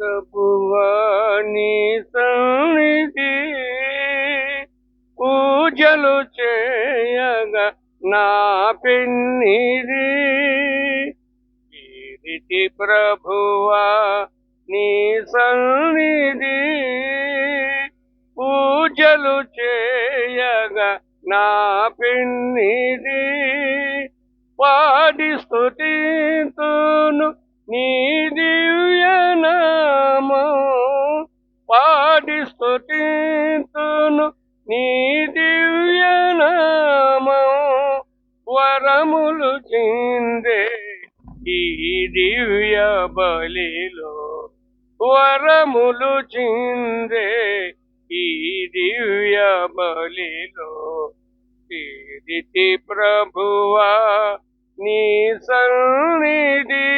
ప్రభువా నీ సన్నిధి పూజలు చేయగా నా పెన్నిది కీర్తి ప్రభువా నీ సన్నిధి పూజలు చేయగా నా పెన్నిది పాడి స్తుతింతును నీ దివ్యనామం పాడి స్తుతింతును నీ దివ్యనామం వరములు చిందే ఈ దివ్య బలిలో వరములు చిందే ఈ దివ్య బలిలో కీర్తి ప్రభువా నీ సన్నిధి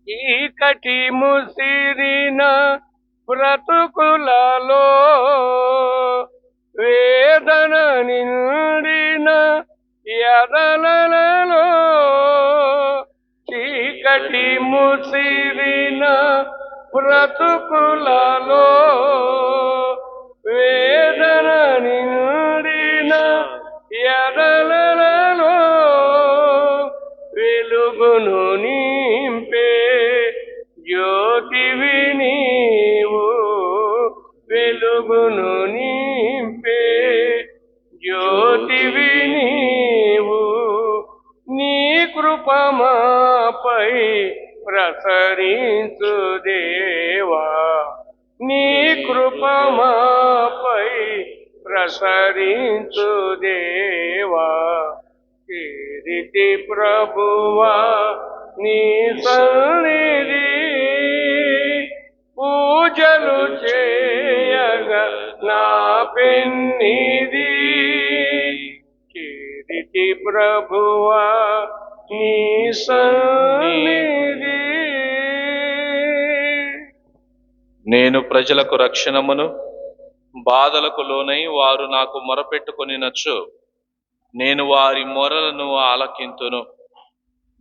చీకటి ముసిరిన బ్రతుకులలో వేదన నిండిన ఎదలలో చీకటి ముసిరిన బ్రతుకులలో వేదన నిండిన ఎదలలో వెలుగును నింపే జ్యోతివి నీవు వెలుగును నింపే జ్యోతివి నీవు నీ కృపమాపై ప్రసరించు దేవా నీ కృపమాపై ప్రసరించు దేవా కీర్తి ప్రభువా నీ సన్నిధి పూజలు చేయగా నా పెన్నిది కీర్తి ప్రభువా నీ సన్నిధి. నేను ప్రజలకు రక్షణమును బాధలకు లోనై వారు నాకు మొరపెట్టుకొనినచ్చు నేను వారి మొరలను ఆలకింతును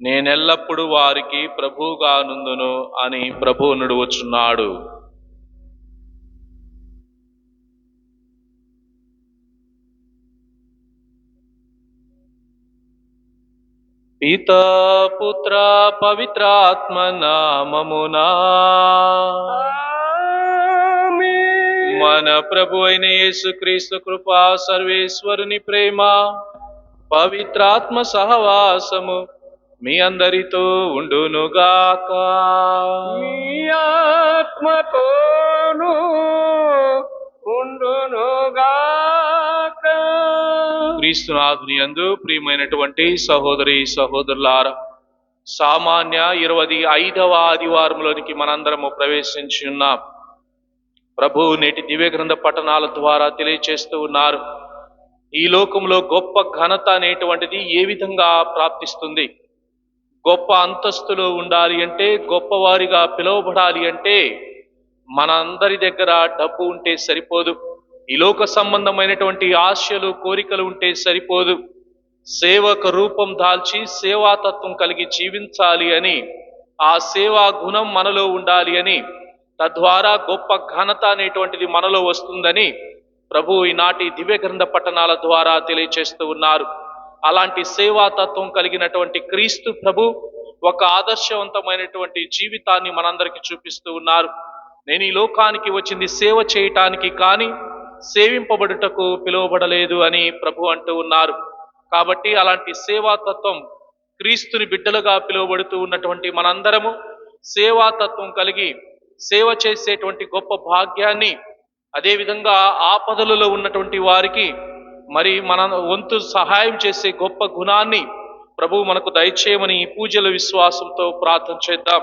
నేనెల్లప్పుడు వారికి ప్రభువుగా నుందును అని ప్రభువు నుడువచున్నాడు. పితా పుత్ర పవిత్రాత్మ నామమునా మన ప్రభు అయిన యేసుక్రీస్తు కృపా సర్వేశ్వరుని ప్రేమ పవిత్రాత్మ సహవాసము మీ అందరితో ఉండునుగాక. మీ ఆత్మతోను ఉండునుగాక. క్రీస్తునాథుని యందు ప్రియమైనటువంటి సహోదరి సహోదరులారా, సామాన్య 25వ ఆదివారంలోనికి మనందరము ప్రవేశించి ఉన్నాం. ప్రభు నేటి దివ్య గ్రంథ పఠనాల ద్వారా తెలియచేస్తూ ఉన్నారు. ఈ లోకంలో గొప్ప ఘనత అనేటువంటిది ఏ విధంగా ప్రాప్తిస్తుంది, గొప్ప అంతస్తులో ఉండాలి అంటే, గొప్పవారిగా పిలువబడాలి అంటే మన అందరి దగ్గర డబ్బు ఉంటే సరిపోదు, ఈ లోక సంబంధమైనటువంటి ఆశలు కోరికలు ఉంటే సరిపోదు. సేవక రూపం దాల్చి సేవాతత్వం కలిగి జీవించాలి అని, ఆ సేవా గుణం మనలో ఉండాలి అని, తద్వారా గొప్ప ఘనత అనేటువంటిది మనలో వస్తుందని ప్రభు ఈనాటి దివ్య గ్రంథ పఠనాల ద్వారా తెలియచేస్తూ ఉన్నారు. అలాంటి సేవాతత్వం కలిగినటువంటి క్రీస్తు ప్రభు ఒక ఆదర్శవంతమైనటువంటి జీవితాన్ని మనందరికీ చూపిస్తూ ఉన్నారు. నేను ఈ లోకానికి వచ్చింది సేవ చేయటానికి కానీ సేవింపబడుటకు పిలువబడలేదు అని ప్రభు అంటూ ఉన్నారు. కాబట్టి అలాంటి సేవాతత్వం, క్రీస్తుని బిడ్డలుగా పిలువబడుతూ ఉన్నటువంటి మనందరము సేవాతత్వం కలిగి సేవ చేసేటువంటి గొప్ప భాగ్యాన్ని, అదేవిధంగా ఆపదలలో ఉన్నటువంటి వారికి మరి మన వంతు సహాయం చేసే గొప్ప గుణాన్ని ప్రభు మనకు దయచేయమని ఈ పూజల విశ్వాసంతో ప్రార్థన చేద్దాం.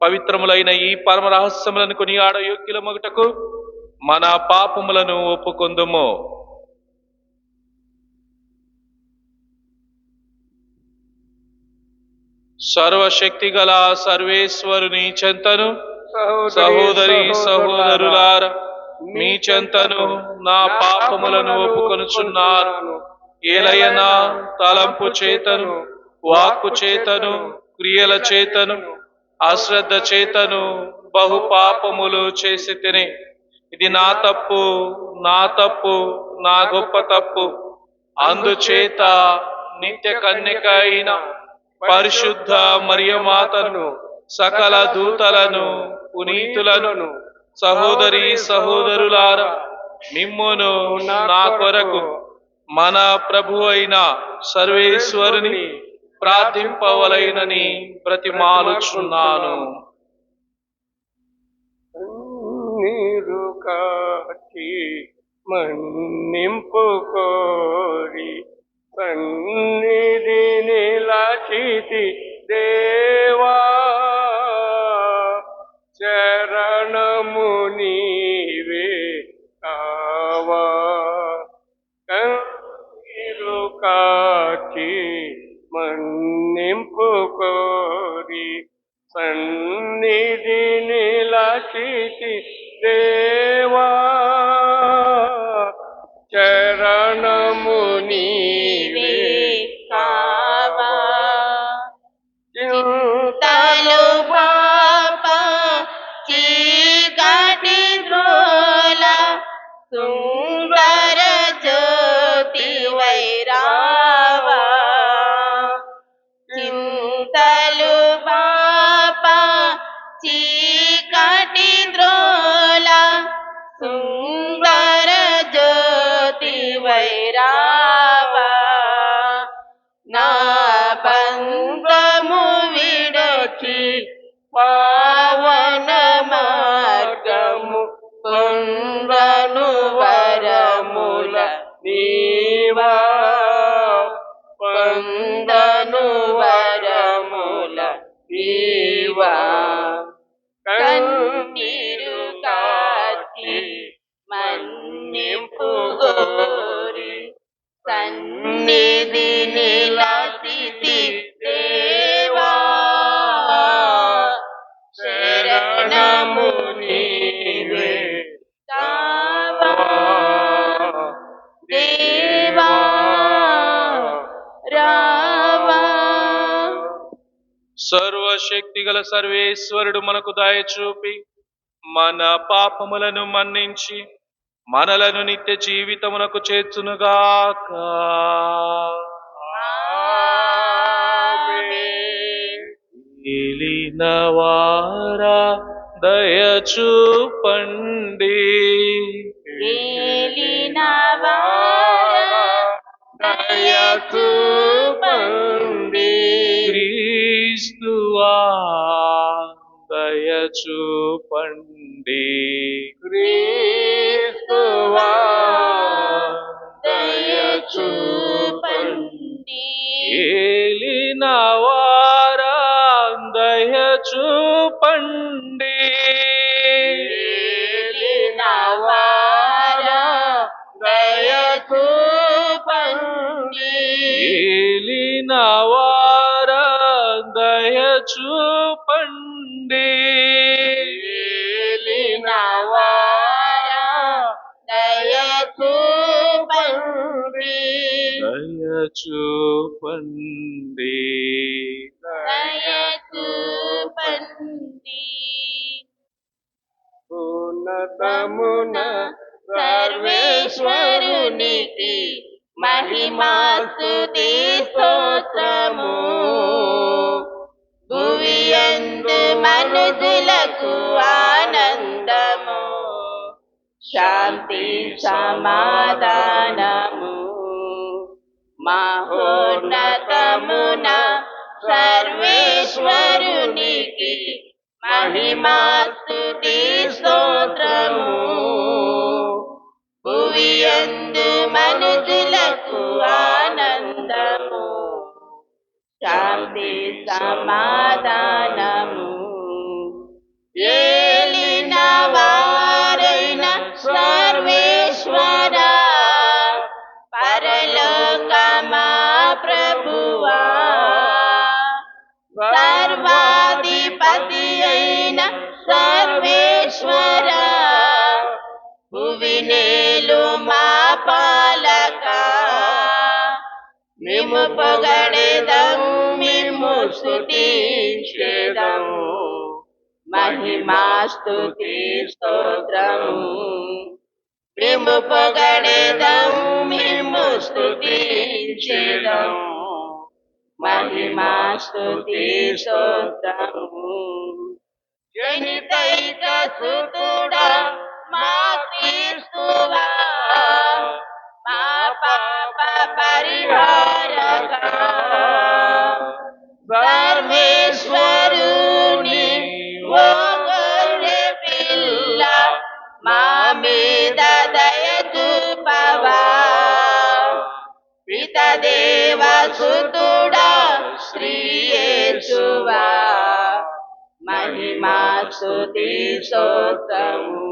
పవిత్రములైన ఈ పరమ రహస్యములను కొనియాడ యోగ్యుల మగుటకు మన పాపములను ఒప్పుకొందుము. సర్వశక్తి గల సర్వేశ్వరుని చెంతను సహోదరి సహోదరులారా మీ చెంతను నా పాపములను ఒప్పుకొనుచున్నారు. ఏలయనా తలంపు చేతను, వాక్కు చేతను, క్రియల చేతను, అశ్రద్ధ చేతను బహు పాపములు చేసి తిని, ఇది నా తప్పు, నా తప్పు, నా గొప్ప తప్పు. అందుచేత నిత్య కన్యక అయిన పరిశుద్ధ మరియమాతను, సకల దూతలను, పునీతులను, సహోదరి సహోదరులారా, మిమ్మును నా కొరకు మన ప్రభు అయిన సర్వేశ్వరుని ప్రార్థింపవలైనని బ్రతిమాలుచున్నాను. నీరు కాచి మన్నింపు కోరి సన్నిధి నిలచితి దేవా, శరణము నీవే కావా. కన్నీరు కాచి మన్నింపు కోరి సన్నిధి నిలచితి దేవా, చరణము నీవే కావా. చింతలు పాప చీకటి ద్రోల సుందర జ్యోతి వైరావా. చింతలు పాప చీకటి ద్రోల సుందర జ్యోతి వైరావా. నా బంధము విడచి పావన మార్గము పొందను వరముల నీవా. పొందను వరముల నీవా. కన్నీరు కాచి మన్నింపు గోరి సన్నిధి నిలచితి దేవా, శరణము నీవే కావా. దేవా రావా. సర్వశక్తిగల సర్వేశ్వరుడు మనకు దయ చూపి మన పాపములను మన్నించి మనలను నిత్య జీవితమునకు చేర్చునుగాక. ఏలినవారా దయ చూపండి, ఏలినవారా దయ చూపండి. క్రీస్తువా దయ చూపండి, క్రీస్తువా దయ చూపండి. ఏలినవారా దయ చూపండి, ఏలినవారా దయ చూపండి. ఏలినవారా దయ చూపండి, ఏలినవారా దయ చూపండి. దయ చూపండి. దయ చూపండి. ఉన్నతమున సర్వేశ్వరునికి మహిమాస్తుతి స్తోత్రము. భువియందు మనుజులకు ఆనందము, శాంతి సమాధానము. మహోన్నతమున సర్వేశ్వరునికి మహిమాస్తుతి స్తోత్రము. భువియందు మనుజులకు ఆనందము, శాంతి సమాధానము. ఏలిన వారైన సర్వేశ్వర, పరలోకమా ప్రభువా, సర్వాధిపతి అయిన సర్వేశ్వర, భువినేలు మా పాలక, మిమ్ము పొగడెదం మిమ్ము స్తుతించెదము మహిమా స్తుతి స్తోత్రము మేము పొగడెదము మేము స్తుతించెదము మహిమా స్తుతి స్తోత్రము జనితైక సుతుడా మా క్రీస్తువా మా పాప పరిహారక సర్వేశ్వరుని ఓ గొర్రె పిల్ల మా మీద దయ చూపవా పిత దేవ సుతుడా శ్రీ యేసువా మహిమా స్తుతి స్తోత్రము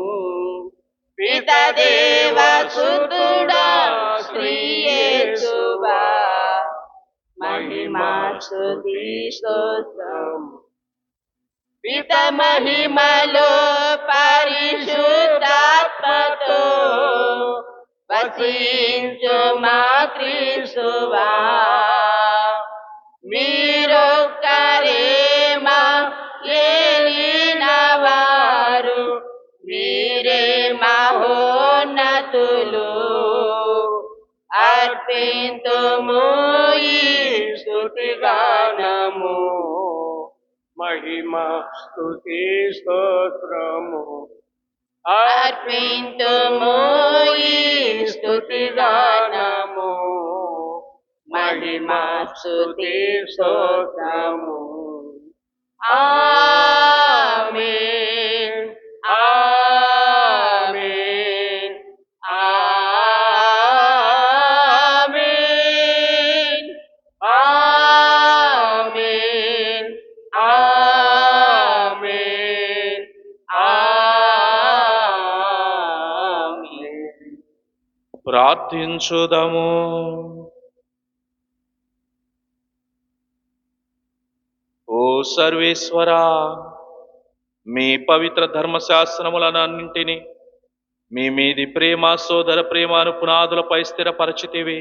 పిత దేవ సుతుడా శ్రీ యేసువా మహిమా స్తుతి స్తోత్రము పిత మహిమలో పరిశుద్ధాత్మతో వసించు మా క్రీస్తువా మీరొక్కరే మా ఏలిన వారు మీరే మహోన్నతులు అర్పింతుము ఈ స్తుతిగానము మహిమా స్తుతి స్తోత్రము అర్పింతుము ఈ స్తుతిగానము మహిమా స్తుతి స్తోత్రము ఆమేన్ ఆమేన్ ఆమేన్ ఆమేన్ ఆమేన్ ఆమేన్ ప్రార్థించుదము. ఓ సర్వేశ్వరా, మీ పవిత్ర ధర్మశాస్త్రములనన్నింటినీ మీ మీది ప్రేమ సోదర ప్రేమను పునాదులపై స్థిరపరచితివి.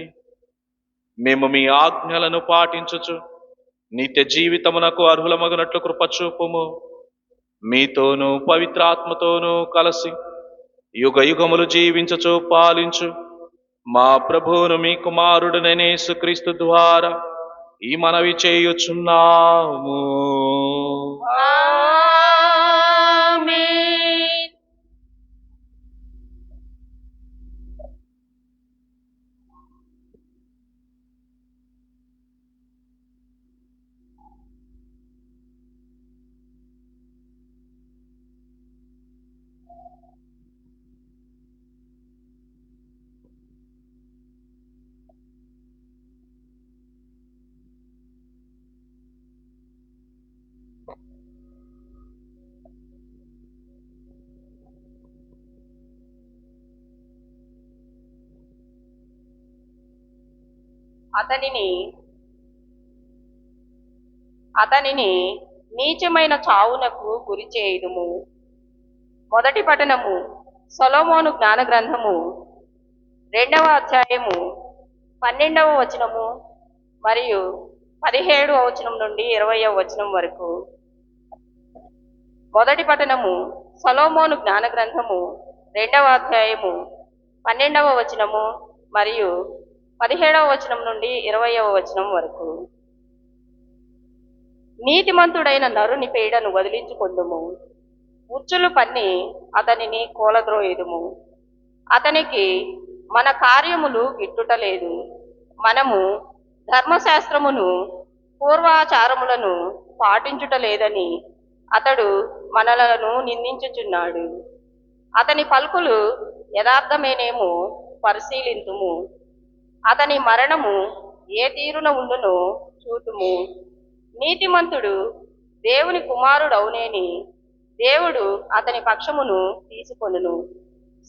మేము మీ ఆజ్ఞలను పాటించుచు నిత్య జీవితమునకు అర్హులమగునట్లు కృపచూపుము. మీతోనూ పవిత్రాత్మతోనూ కలిసి యుగ యుగములు జీవించుచు పాలించు మా ప్రభువును మీ కుమారుడునైన యేసుక్రీస్తు ద్వారా ఈ మనవి చేయుచున్నాము. ఆమేన్. అతనిని నీచమైన చావునకు గురి చేయుదుము. మొదటి పఠనము సొలొమోను జ్ఞాన గ్రంథము 2వ అధ్యాయము 12వ వచనము మరియు 17వ వచనం నుండి 20వ వచనం వరకు. మొదటి పఠనము సొలొమోను జ్ఞాన గ్రంథము 2వ అధ్యాయము 12వ వచనము మరియు 17వ వచనం నుండి 20వ వచనం వరకు. నీతిమంతుడైన నరుని పీడను వదిలించుకొందుము. ఉచ్చులు పన్ని అతనిని కూలద్రోయుదుము. అతనికి మన కార్యములు గిట్టుటలేదు. మనము ధర్మశాస్త్రమును పూర్వాచారములను పాటించుటలేదని అతడు మనలను నిందించుచున్నాడు. అతని పలుకులు యథార్థమేనేమో పరిశీలింతుము. అతని మరణము ఏ తీరున ఉండునో చూతుము. నీతిమంతుడు దేవుని కుమారుడవునేని దేవుడు అతని పక్షమును తీసుకొనును.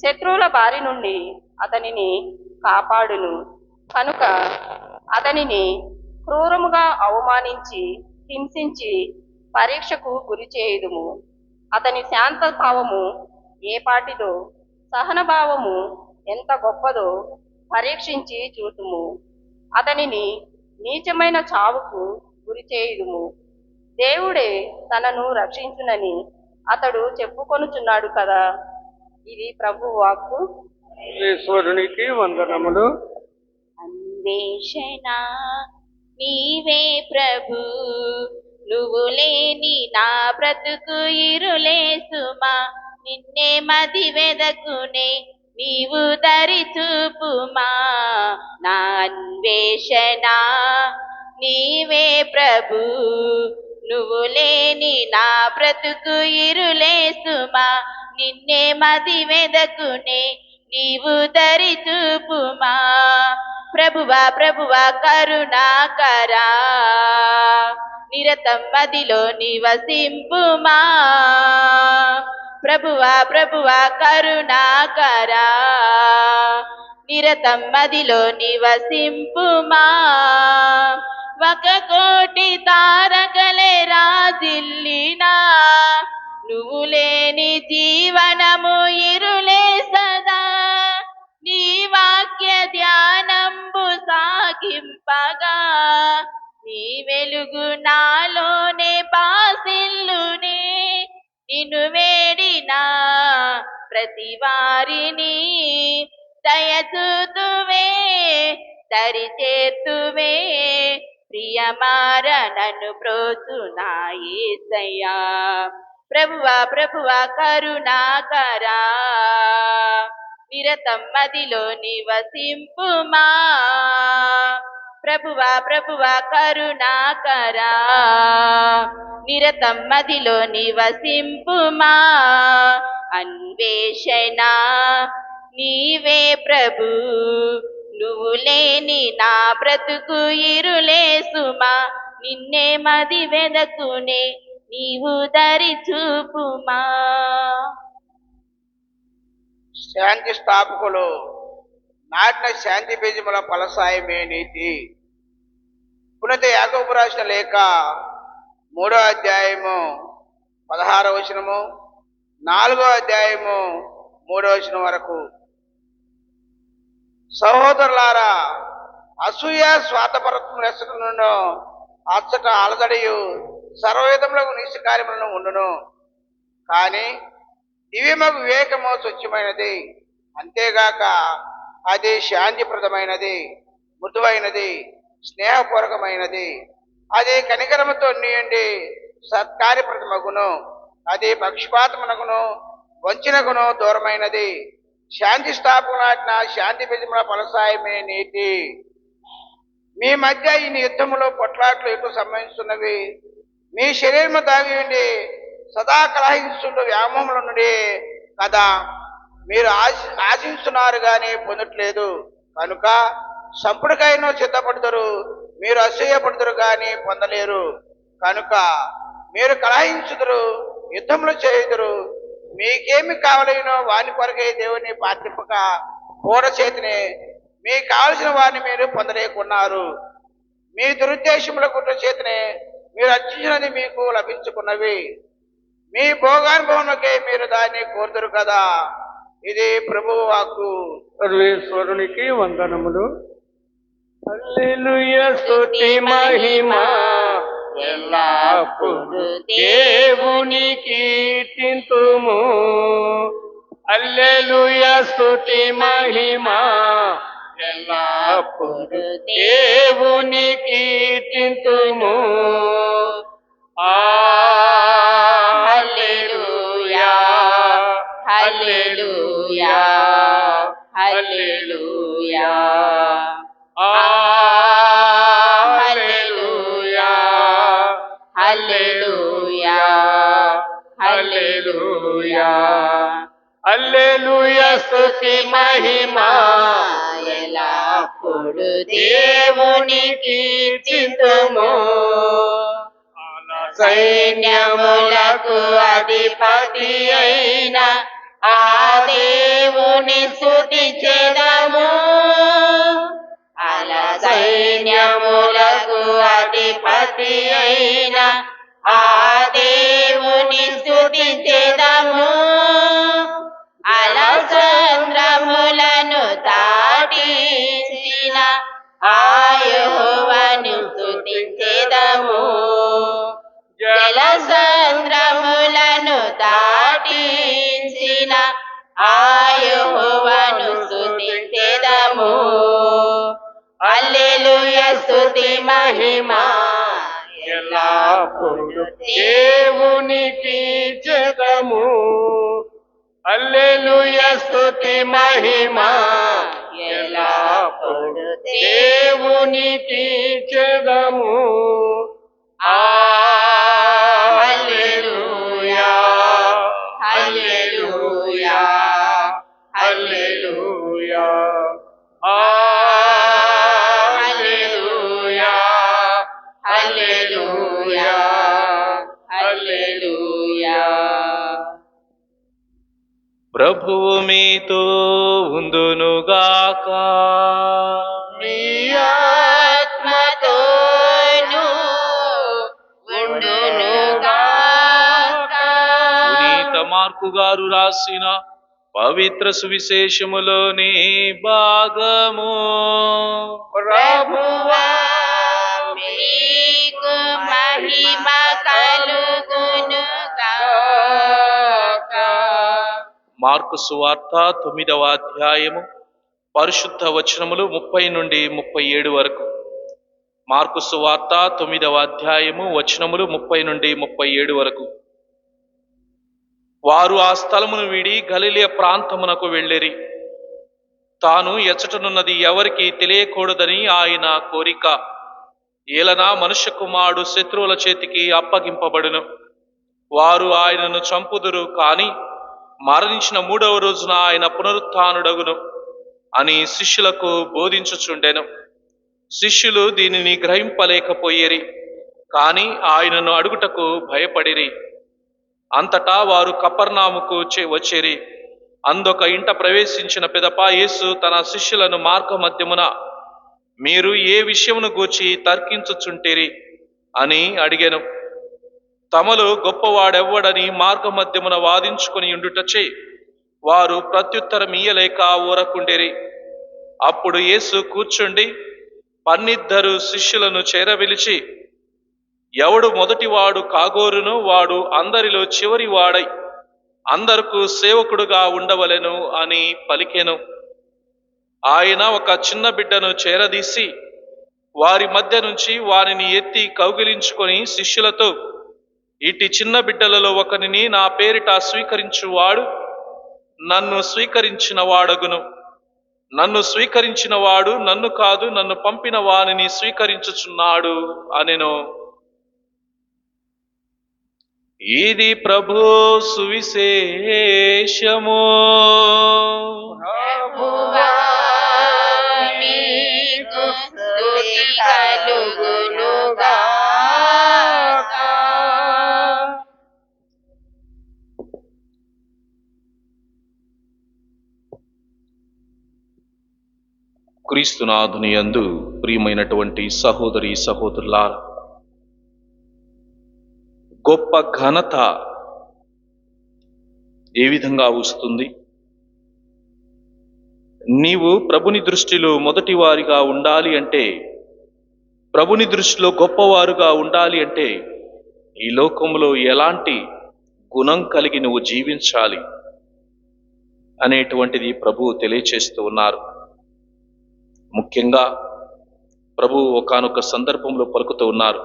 శత్రువుల బారి నుండి అతనిని కాపాడును. కనుక అతనిని క్రూరముగా అవమానించి హింసించి పరీక్షకు గురి చేయుదుము. అతని శాంత భావము ఏ పాటిదో, సహన భావము ఎంత గొప్పదో పరీక్షించి చూతుము. అతనిని నీచమైన చావుకు గురి చేయుదుము. దేవుడే తనను రక్షించునని అతడు చెప్పుకొనుచున్నాడు కదా. ఇది ప్రభు వాక్కు. ఈశ్వరునికి వందనములు. అన్వేషణ నీవే ప్రభు, నువ్వు లేని నా బ్రతుకు ఇరులే సుమా. నిన్నే మది వెదకునే నీవు దరి చూపుమా. నా అన్వేషణ నీవే ప్రభు, నువ్వు లేని నా బ్రతుకు ఇరులే సుమా. నిన్నే మది వెదకునే నీవు దరి చూపుమా. ప్రభువా ప్రభువా కరుణాకరా, నిరతం మదిలో నివసింపుమా. ప్రభువా ప్రభువా కరుణాకరా, నిరతం మదిలో నివసింపుమా. 1,000,000 తారకలే రాజిల్లినా, నువ్వు లేని జీవనము ఇరులే సదా. నీ వాక్య ధ్యానంబు సాగింపగా, నీ వెలుగు నాలోనే బాసిల్లునే. నిన్ను వేడిన ప్రతి వారిని దయచూతువే, దరిచేతువే. ప్రియమార నన్ను ప్రోచునా యేసయ్యా. ప్రభువా ప్రభువా కరుణాకరా, నిరతం మదిలో నివసింపుమా. ప్రభువా ప్రభువా కరుణాకరా, నిరతం మదిలో నివసింపుమా. అన్వేషణ నీవే ప్రభు, నువ్వు లేని నా బ్రతుకు ఇరులే సుమా. నిన్నే మది వెదకునే నీవు దరి చూపుమా. శాంతి స్థాపకులు నాటిన శాంతి బీజముల ఫలసాయమే నీతి. పునీత యాకోబు రాసిన లేఖ 3వ అధ్యాయము 16వ వచనము, 4వ అధ్యాయము 3వ వచనం వరకు. సహోదరులారా, అసూయ స్వార్థపరత్వములను అచ్చట అలదడియు సర్వవిధములకు నీచ కార్యములను ఉండును. కానీ దివ్యమగు వివేకము స్వచ్ఛమైనది, అంతేగాక అది శాంతిప్రదమైనది, మృదువైనది, స్నేహపూర్వకమైనది. అది కనికరముతో నిండి సత్కార్యప్రదమగును. అది పక్షపాతమునకును వంచనకును దూరమైనది. శాంతి స్థాపన నాటిన శాంతి బీజముల ఫలసాయమే నీతి. మీ మధ్య ఈ యుద్ధములో పొట్లాట్లు ఎక్కువ సంబంధిస్తున్నవి. మీ శరీరము దాగి ఉండి సదా కలహించుంటూ వ్యామోహముల నుండి కదా మీరు ఆశిస్తున్నారు కానీ పొందట్లేదు. కనుక సంపుడికైనా సిద్ధపడుదురు, మీరు అసూయపడుదురు కానీ పొందలేరు. కనుక మీరు కలహించుదురు, యుద్ధములు చేయుదురు. మీకేమి కావలేనో వాని కొరకే దేవుని ప్రార్థింపక కూడ చేతిని మీకు కావలసిన వారిని మీరు పొందలేకున్నారు. మీ దురుద్దేశముల కుట్ర చేతిని మీరు అర్చించినది మీకు లభించుకున్నవి. మీ భోగానుభవంలోకే మీరు దాన్ని కోరుదురు కదా. ఇది ప్రభువు వాక్కు. సర్వేశ్వరునికి వందనములు. హల్లెలూయా, స్తుతి మహిమ ఎల్లప్పుడు దేవునికి కీర్తింతుము. హల్లెలూయా, స్తుతి మహిమ ఎల్లప్పుడు దేవునికి కీర్తింతుము. హల్లెలూయా, hallelujah, hallelujah, hallelujah, hallelujah, hallelujah, హల్లెలూయా, స్తుతి మహిమ ఎల్లప్పుడు దేవునికి కీర్తింతుము. సైన్యములకు అధిపతి అయిన ఆ దేవుని స్తుతించెదము. అల సైన్యములకు అధిపతి అయిన ఆ దేవుని స్తుతించెదము. అలసంద్రములను దాటించిన ఆ యెహోవాను స్తుతించెదము. స్థాపించిన ఆ యెహోవాను స్తుతించెదము. హల్లెలూయా స్తుతి మహిమ ఎల్లప్పుడు దేవునికి చెదము. హల్లెలూయా స్తుతి మహిమ ఎల్లప్పుడు దేవునికి చెదము. హల్లెలూయా హల్లెలూయా హల్లెలూయా హల్లెలూయా హల్లెలూయా హల్లెలూయా. ప్రభువు మీతో ఉందునుగాక. మీ ఆత్మతోను ఉండునుగాక. పునీత మార్కు గారు రాసిన పవిత్ర సువిశేషములోని భాగము. ప్రభువా మీకు మహిమ కలుగునుగాక. మార్కు సువార్త 9వ అధ్యాయము పరిశుద్ధ వచనములు 30 నుండి 37 వరకు. మార్కు సువార్త 9వ అధ్యాయము వచనములు 30 నుండి 37 వరకు. వారు ఆ స్థలమును వీడి గలిలయ ప్రాంతమునకు వెళ్ళిరి. తాను ఎచ్చటనున్నది ఎవరికి తెలియకూడదని ఆయన కోరిక. ఏలన మనుష్య కుమారుడు శత్రువుల చేతికి అప్పగింపబడును. వారు ఆయనను చంపుదురు, కాని మరణించిన 3వ రోజున ఆయన పునరుత్థానుడగును అని శిష్యులకు బోధించుచుండెను. శిష్యులు దీనిని గ్రహింపలేకపోయేరి, కాని ఆయనను అడుగుటకు భయపడిరి. అంతటా వారు కపర్నాముకు వచ్చిరి. అందొక ఇంట ప్రవేశించిన పిదప యేసు తన శిష్యులను మార్గ మధ్యమున, మీరు ఏ విషయమును గూర్చి తర్కించుచుంటిరి అని అడిగెను. తమలో గొప్పవాడెవ్వడని మార్గ మధ్యమున వాదించుకొని ఉండుటచే వారు ప్రత్యుత్తరం ఇయ్యలేక ఊరకుండిరి. అప్పుడు యేసు కూర్చుండి 12 శిష్యులను చేరవిలిచి, ఎవడు మొదటివాడు కాగోరును వాడు అందరిలో చివరి వాడై అందరకు సేవకుడుగా ఉండవలెను అని పలికెను. ఆయన ఒక చిన్న బిడ్డను చేరదీసి వారి మధ్య నుంచి వారిని ఎత్తి కౌగిలించుకొని శిష్యులతో, ఇట్టి చిన్న బిడ్డలలో ఒకరిని నా పేరిట స్వీకరించువాడు నన్ను స్వీకరించిన వాడగును. నన్ను స్వీకరించిన వాడు నన్ను కాదు, నన్ను పంపిన వానిని స్వీకరించుచున్నాడు అనెను. ఇది ప్రభు సువిశేషము. ప్రభువా మీకు స్తుతి కలుగునుగాక. క్రీస్తునాథుని యందు ప్రియమైనటువంటి సహోదరి సహోదరులారా, గొప్ప ఘనత ఏ విధంగా వస్తుంది? నీవు ప్రభుని దృష్టిలో మొదటి వారిగా ఉండాలి అంటే, ప్రభుని దృష్టిలో గొప్పవారుగా ఉండాలి అంటే, ఈ లోకంలో ఎలాంటి గుణం కలిగి నువ్వు జీవించాలి అనేటువంటిది ప్రభువు తెలియచేస్తూ ఉన్నారు. ముఖ్యంగా ప్రభువు ఒకానొక సందర్భంలో పలుకుతూ ఉన్నారు,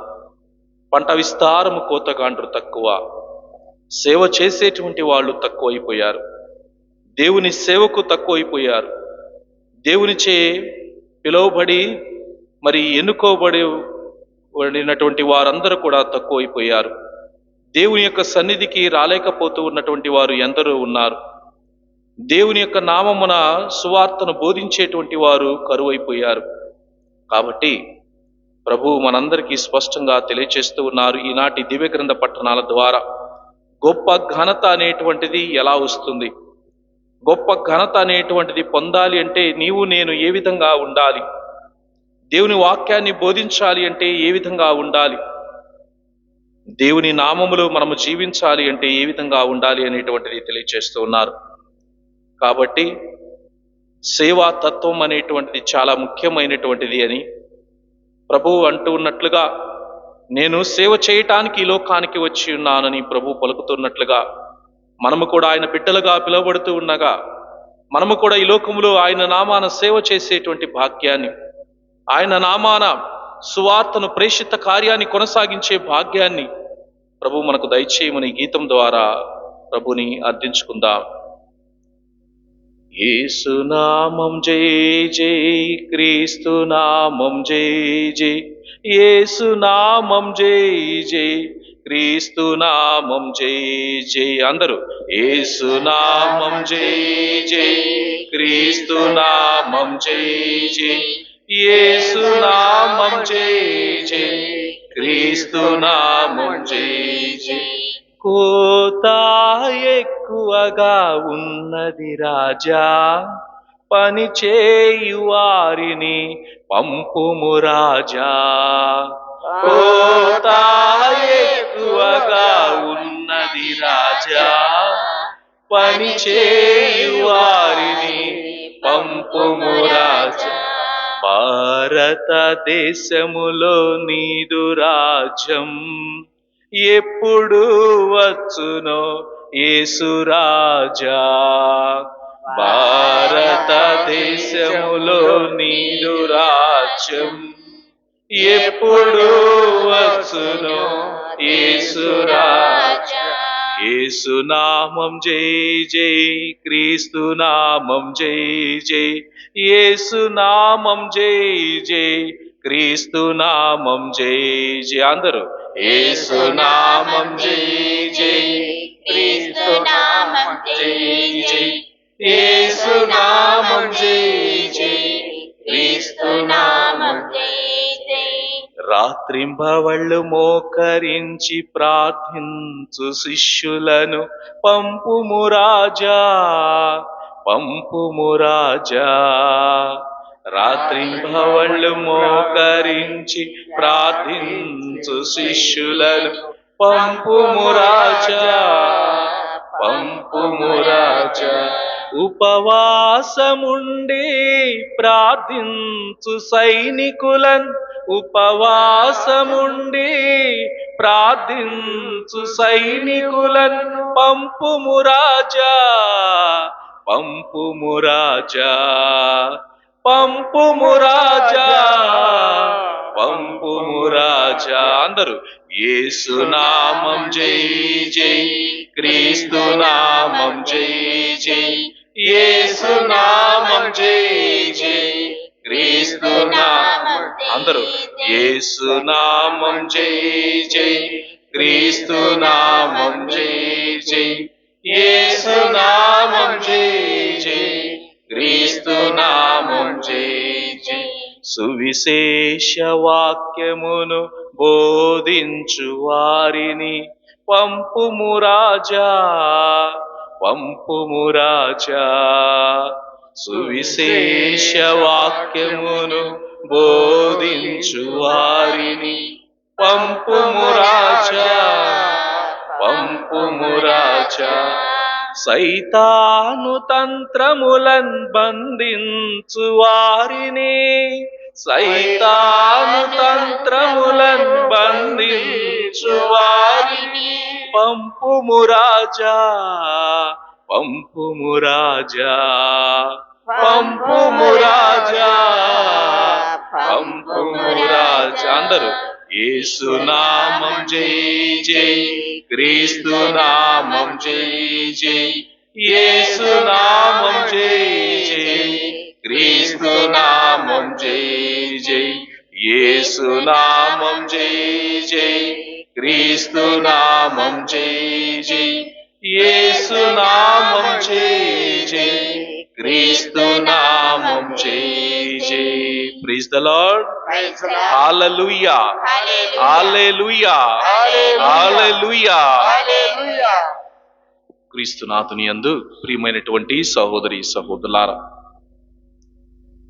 పంట విస్తారము కోతగాండ్రు తక్కువ, సేవ చేసేటువంటి వాళ్ళు తక్కువైపోయారు, దేవుని సేవకు తక్కువైపోయారు, దేవునిచే పిలువబడి మరి ఎన్నుకోబడినటువంటి వారందరూ కూడా తక్కువైపోయారు. దేవుని యొక్క సన్నిధికి రాలేకపోతూ ఉన్నటువంటి వారు ఎందరో ఉన్నారు. దేవుని యొక్క నామమున సువార్తను బోధించేటువంటి వారు కరువైపోయారు. కాబట్టి ప్రభువు మనందరికీ స్పష్టంగా తెలియచేస్తూ ఉన్నారు, ఈనాటి దివ్య గ్రంథ పట్టణాల ద్వారా గొప్ప ఘనత అనేటువంటిది ఎలా వస్తుంది, గొప్ప ఘనత అనేటువంటిది పొందాలి అంటే నీవు నేను ఏ విధంగా ఉండాలి, దేవుని వాక్యాన్ని బోధించాలి అంటే ఏ విధంగా ఉండాలి, దేవుని నామములో మనము జీవించాలి అంటే ఏ విధంగా ఉండాలి అనేటువంటిది తెలియచేస్తూ ఉన్నారు. కాబట్టి సేవా తత్వం అనేటువంటిది చాలా ముఖ్యమైనటువంటిది అని ప్రభువు అంటూ ఉన్నట్లుగా, నేను సేవ చేయటానికి ఈ లోకానికి వచ్చి ఉన్నానని ప్రభువు పలుకుతున్నట్లుగా, మనము కూడా ఆయన బిడ్డలుగా పిలువబడుతూ ఉండగా మనము కూడా ఈ లోకములో ఆయన నామాన సేవ చేసేటువంటి భాగ్యాన్ని, ఆయన నామాన సువార్తను ప్రేషిత కార్యాన్ని కొనసాగించే భాగ్యాన్ని ప్రభు మనకు దయచేయమని గీతం ద్వారా ప్రభుని అర్థించుకుందాం. యేసునామం జై జై, క్రీస్తునామం జై జై, యేసునామం జై జై, క్రీస్తునామం జై జై. అందరూ యేసునామం జై జై, క్రీస్తునామం జై జై, యేసునామం జై జై, క్రీస్తునామం జై జై. కోత ఎక్కువగా ఉన్నది రాజా, పని చేయు వారిని పంపుము రాజా. కోత ఎక్కువగా ఉన్నది రాజా, పని చేయు వారిని పంపుము రాజా. భారతదేశములో నీదు రాజ్యం ఎప్పుడు వచ్చునో యేసు రాజా. భారతదేశములో నీదు రాజ్యం ఎప్పుడు వచ్చునో యేసు రాజా. యేసునామం జై జై, క్రీస్తునామం జై జై, యేసునామం జై జై, క్రీస్తునామం జై జై. అందరూ యేసునామం జై జై, క్రీస్తునామం జై జై, యేసునామం జై జై, క్రీస్తునామం జై జై. రాత్రింబవళ్ళు మోకరించి ప్రార్థించు శిష్యులను పంపుము రాజా, పంపుము రాజా. రాత్రింబవళ్ళు మోకరించి ప్రార్థించు శిష్యులను పంపుము రాజా, పంపుము రాజా. ఉపవాసముండి ప్రార్థించు సైనికులను, ఉపవాసముండి ప్రార్థించు సైనికులను పంపుము రాజా, పంపుము రాజా, పంపుము రాజా, పంపుము రాజా. అందరూ యేసునామం జై జై, క్రీస్తునామం జై జై, యేసునామం జై జై, క్రీస్తునామం. అందరూ యేసునామం జై జై, క్రీస్తునామం జై జై, యేసునామం జై జై, క్రీస్తునామం జై జై. సువిశేష వాక్యమును బోధించు వారిని పంపుము రాజా, పంపుము రాజా. సువిశేష వాక్యమును బోధించు వారిని పంపుము రాజా, పంపుము రాజా. సైతాను తంత్రములన్ బంధించు వారిని, సైతాను తంత్రములన్ బంధించు వారిని పంపుము రాజా, పంపుము రాజా, పంపుము రాజా, పంపుము రాజా. అందరూ యేసునామం జై జై, క్రీస్తునామం జై జై, యేసునామం జై జై, క్రీస్తునామం జై జై, యేసునామం జై జై, క్రీస్తునామం జై జై, యేసునామం జై జై, క్రీస్తునామం జై జై. Praise the lord. Hallelujah, hallelujah, hallelujah. క్రీస్తునాథుని యందు ప్రియమైనటువంటి సహోదరి సహోదరులారా,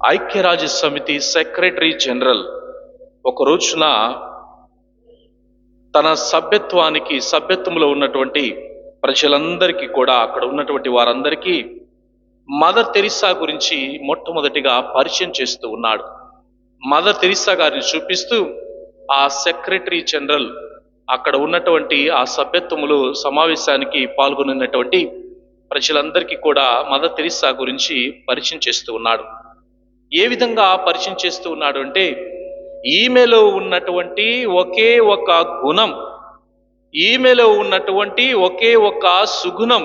ఐక్యరాజ్య సమితి సెక్రటరీ జనరల్ ఒక రోజున తన సభ్యత్వంలో ఉన్నటువంటి ప్రజలందరికీ కూడా, అక్కడ ఉన్నటువంటి వారందరికీ మదర్ తెరిసా గురించి మొట్టమొదటిగా పరిచయం చేస్తూ ఉన్నాడు. మదర్ తెరిసా గారిని చూపిస్తూ ఆ సెక్రటరీ జనరల్ అక్కడ ఉన్నటువంటి ఆ సభ్యత్వములు సమావేశానికి పాల్గొన్నటువంటి ప్రజలందరికీ కూడా మదర్ తెరిస్సా గురించి పరిచయం చేస్తూ ఉన్నాడు. ఏ విధంగా పరిచయం చేస్తూ ఉన్నాడు అంటే, ఈమెలో ఉన్నటువంటి ఒకే ఒక గుణం, ఈమెలో ఉన్నటువంటి ఒకే ఒక సుగుణం,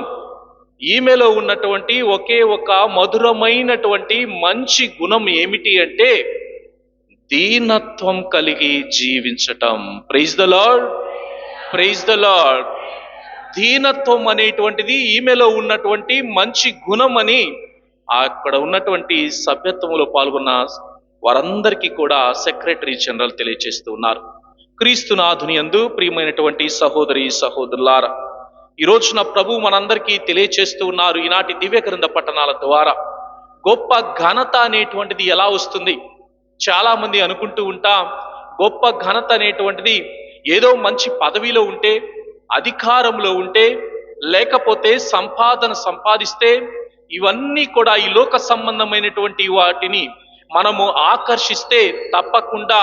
ఈమెలో ఉన్నటువంటి ఒకే ఒక మధురమైనటువంటి మంచి గుణం ఏమిటి అంటే దీనత్వం కలిగి జీవించటం. Praise the lord, praise the lord. దీనత్వం అనేటువంటిది ఈమెలో ఉన్నటువంటి మంచి గుణం అని అక్కడ ఉన్నటువంటి సభ్యత్వంలో పాల్గొన్న వారందరికీ కూడా సెక్రటరీ జనరల్ తెలియజేస్తూ ఉన్నారు. క్రీస్తునాథుని యందు ప్రియమైనటువంటి సహోదరి సహోదరులారా, ఈ రోజున ప్రభు మనందరికీ తెలియచేస్తూ ఉన్నారు. ఈనాటి దివ్య గ్రంథ పఠనాల ద్వారా గొప్ప ఘనత అనేటువంటిది ఎలా వస్తుంది? చాలా మంది అనుకుంటూ ఉంటాం, గొప్ప ఘనత అనేటువంటిది ఏదో మంచి పదవిలో ఉంటే, అధికారంలో ఉంటే, లేకపోతే సంపాదిస్తే, ఇవన్నీ కూడా ఈ లోక సంబంధమైనటువంటి వాటిని మనము ఆకర్షిస్తే తప్పకుండా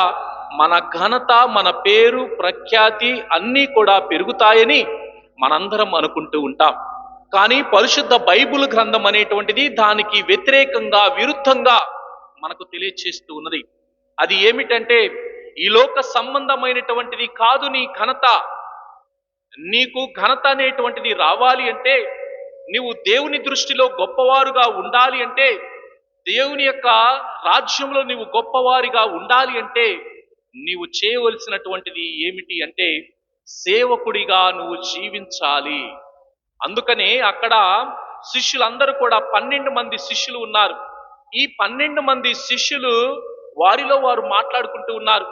మన ఘనత, మన పేరు, ప్రఖ్యాతి అన్నీ కూడా పెరుగుతాయని మనందరం అనుకుంటూ ఉంటాం. కానీ పరిశుద్ధ బైబిల్ గ్రంథం అనేటువంటిది దానికి వ్యతిరేకంగా, విరుద్ధంగా మనకు తెలియచేస్తూ ఉన్నది. అది ఏమిటంటే, ఈ లోక సంబంధమైనటువంటిది కాదు నీ ఘనత. నీకు ఘనత అనేటువంటిది రావాలి అంటే, నీవు దేవుని దృష్టిలో గొప్పవారుగా ఉండాలి అంటే, దేవుని యొక్క రాజ్యంలో నీవు గొప్పవారిగా ఉండాలి అంటే, నీవు చేయవలసినటువంటిది ఏమిటి అంటే సేవకుడిగా నువ్వు జీవించాలి. అందుకనే అక్కడ శిష్యులందరూ కూడా 12 మంది శిష్యులు ఉన్నారు. ఈ 12 మంది శిష్యులు వారిలో వారు మాట్లాడుకుంటూ ఉన్నారు.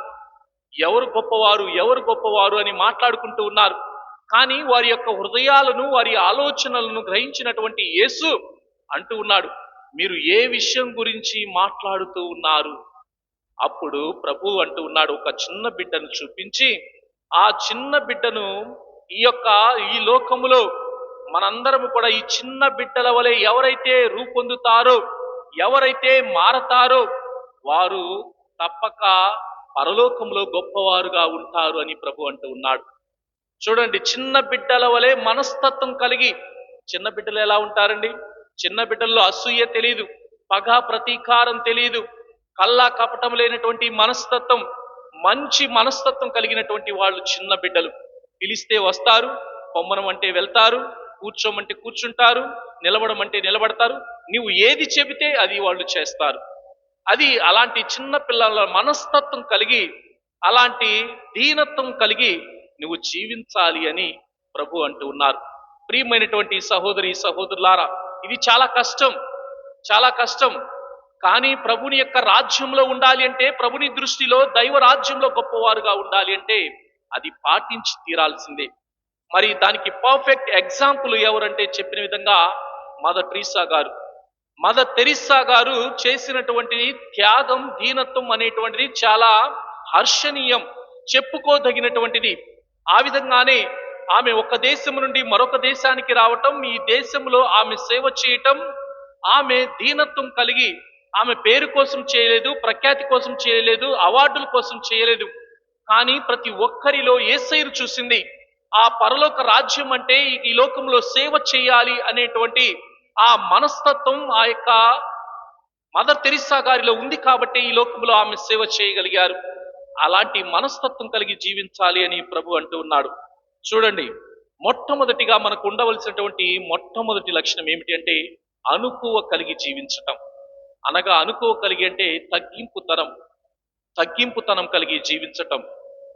ఎవరు గొప్పవారు, ఎవరు గొప్పవారు అని మాట్లాడుకుంటూ ఉన్నారు. కానీ వారి యొక్క హృదయాలను, వారి ఆలోచనలను గ్రహించినటువంటి యేసు అంటూ ఉన్నాడు, మీరు ఏ విషయం గురించి మాట్లాడుతూ ఉన్నారు? అప్పుడు ప్రభు అంటూ ఉన్నాడు, ఒక చిన్న బిడ్డను చూపించి, ఆ చిన్న బిడ్డను ఈ లోకములో మనందరము కూడా ఈ చిన్న బిడ్డల వలె ఎవరైతే రూపొందుతారో, ఎవరైతే మారతారో వారు తప్పక పరలోకంలో గొప్పవారుగా ఉంటారు అని ప్రభు అంటూ ఉన్నాడు. చూడండి, చిన్న బిడ్డల వలె మనస్తత్వం కలిగి, చిన్న బిడ్డలు ఎలా ఉంటారండి? చిన్న బిడ్డల్లో అసూయ తెలియదు, పగ ప్రతీకారం తెలియదు, కల్లా కపటం లేనటువంటి మనస్తత్వం, మంచి మనస్తత్వం కలిగినటువంటి వాళ్ళు చిన్న బిడ్డలు. పిలిస్తే వస్తారు, పొమ్మనమంటే వెళ్తారు, కూర్చోమంటే కూర్చుంటారు, నిలబడమంటే నిలబడతారు. నీవు ఏది చెబితే అది వాళ్ళు చేస్తారు. అది అలాంటి చిన్న పిల్లల మనస్తత్వం కలిగి, అలాంటి దీనత్వం కలిగి నువ్వు జీవించాలి అని ప్రభు అంటూ ఉన్నారు. ప్రియమైనటువంటి సహోదరి సహోదరులారా, ఇది చాలా కష్టం, చాలా కష్టం. కానీ ప్రభుని యొక్క రాజ్యంలో ఉండాలి అంటే, ప్రభుని దృష్టిలో దైవ రాజ్యంలో గొప్పవారుగా ఉండాలి అంటే అది పాటించి తీరాల్సిందే. మరి దానికి పర్ఫెక్ట్ ఎగ్జాంపుల్ ఎవరంటే చెప్పిన విధంగా మదర్ తెరిస్సా గారు చేసినటువంటి త్యాగం, దీనత్వం అనేటువంటిది చాలా హర్షణీయం, చెప్పుకోదగినటువంటిది. ఆ విధంగానే ఆమె ఒక దేశం నుండి మరొక దేశానికి రావటం, ఈ దేశంలో ఆమె సేవ చేయటం, ఆమె దీనత్వం కలిగి, ఆమె పేరు కోసం చేయలేదు, ప్రఖ్యాతి కోసం చేయలేదు, అవార్డుల కోసం చేయలేదు. కానీ ప్రతి ఒక్కరిలో యేసయ్యను చూసింది. ఆ పరలోక రాజ్యం అంటే ఈ లోకంలో సేవ చేయాలి అనేటువంటి ఆ మనస్తత్వం ఆ యొక్క మదర్ తెరిస్సా గారిలో ఉంది కాబట్టి ఈ లోకంలో ఆమె సేవ చేయగలిగారు. అలాంటి మనస్తత్వం కలిగి జీవించాలి అని ప్రభు అంటూ ఉన్నాడు. చూడండి, మొట్టమొదటిగా మనకు ఉండవలసినటువంటి మొట్టమొదటి లక్షణం ఏమిటి అంటే అనుకువ కలిగి జీవించటం. అనగా అనుకువ కలిగి అంటే తగ్గింపుతనం కలిగి జీవించటం.